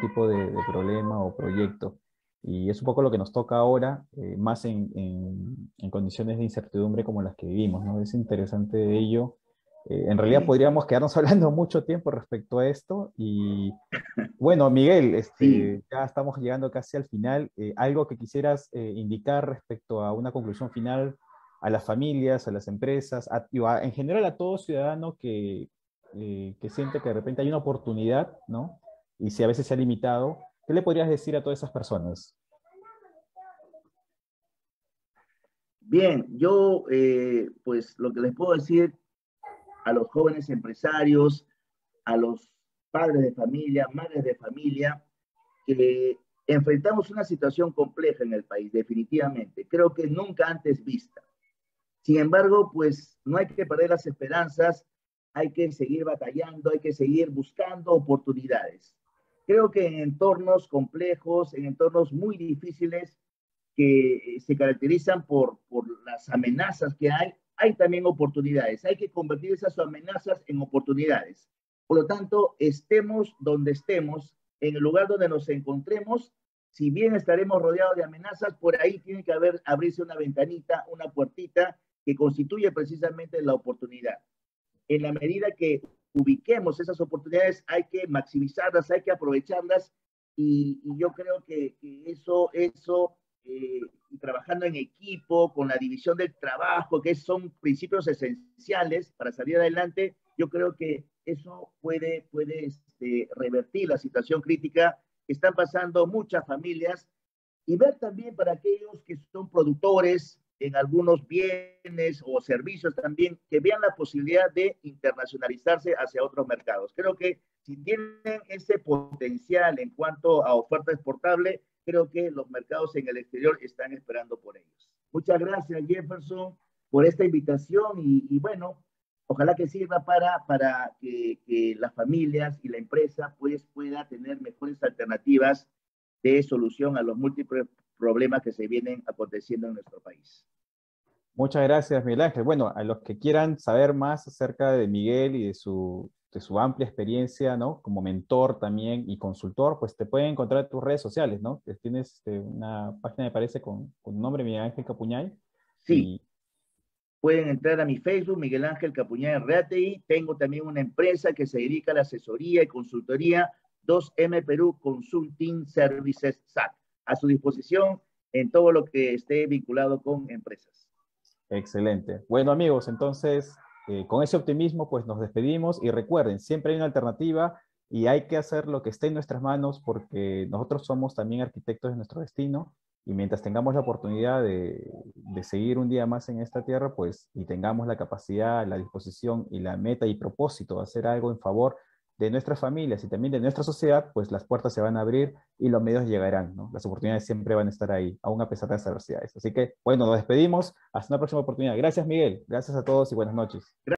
Speaker 1: tipo de problema o proyecto. Y es un poco lo que nos toca ahora, más en condiciones de incertidumbre como las que vivimos, ¿no? Es interesante ello. En realidad
Speaker 2: Sí,
Speaker 1: podríamos quedarnos hablando mucho tiempo respecto a esto y bueno, Miguel,
Speaker 2: sí.
Speaker 1: ya estamos llegando casi al final. ¿Algo que quisieras indicar respecto a una conclusión final a las familias, a las empresas, en general a todo ciudadano que siente que de repente hay una oportunidad, ¿no? Y si a veces se ha limitado, ¿qué le podrías decir a todas esas personas?
Speaker 2: Bien, yo pues lo que les puedo decir a los jóvenes empresarios, a los padres de familia, madres de familia, que enfrentamos una situación compleja en el país, definitivamente. Creo que nunca antes vista. Sin embargo, pues no hay que perder las esperanzas, hay que seguir batallando, hay que seguir buscando oportunidades. Creo que en entornos complejos, en entornos muy difíciles, que se caracterizan por las amenazas que hay también oportunidades. Hay que convertir esas amenazas en oportunidades. Por lo tanto, estemos donde estemos, en el lugar donde nos encontremos, si bien estaremos rodeados de amenazas, por ahí tiene que abrirse una ventanita, una puertita que constituye precisamente la oportunidad. En la medida que ubiquemos esas oportunidades, hay que maximizarlas, hay que aprovecharlas y yo creo que eso y trabajando en equipo, con la división del trabajo, que son principios esenciales para salir adelante, yo creo que eso puede revertir la situación crítica que están pasando muchas familias y ver también para aquellos que son productores en algunos bienes o servicios también, que vean la posibilidad de internacionalizarse hacia otros mercados. Creo que si tienen ese potencial en cuanto a oferta exportable, creo que los mercados en el exterior están esperando por ellos. Muchas gracias, Jefferson, por esta invitación y bueno, ojalá que sirva para que las familias y la empresa pues pueda tener mejores alternativas de solución a los múltiples problemas que se vienen aconteciendo en nuestro país.
Speaker 1: Muchas gracias, Miguel Ángel. Bueno, a los que quieran saber más acerca de Miguel y de su amplia experiencia, ¿no? Como mentor también y consultor, pues te pueden encontrar en tus redes sociales, ¿no? Tienes una página, me parece, con nombre Miguel Ángel Capuñay.
Speaker 2: Sí,
Speaker 1: Y
Speaker 2: pueden entrar a mi Facebook, Miguel Ángel Capuñay Reatey. Tengo también una empresa que se dedica a la asesoría y consultoría 2M Perú Consulting Services SAC. A su disposición en todo lo que esté vinculado con empresas.
Speaker 1: excelente. Bueno, amigos, entonces, con ese optimismo, pues nos despedimos y recuerden, siempre hay una alternativa y hay que hacer lo que esté en nuestras manos porque nosotros somos también arquitectos de nuestro destino y mientras tengamos la oportunidad de seguir un día más en esta tierra, pues, y tengamos la capacidad, la disposición y la meta y propósito de hacer algo en favor de nuestras familias y también de nuestra sociedad, pues las puertas se van a abrir y los medios llegarán, ¿no? Las oportunidades siempre van a estar ahí, aún a pesar de las adversidades. Así que, bueno, nos despedimos. Hasta una próxima oportunidad. Gracias, Miguel. Gracias a todos y buenas noches.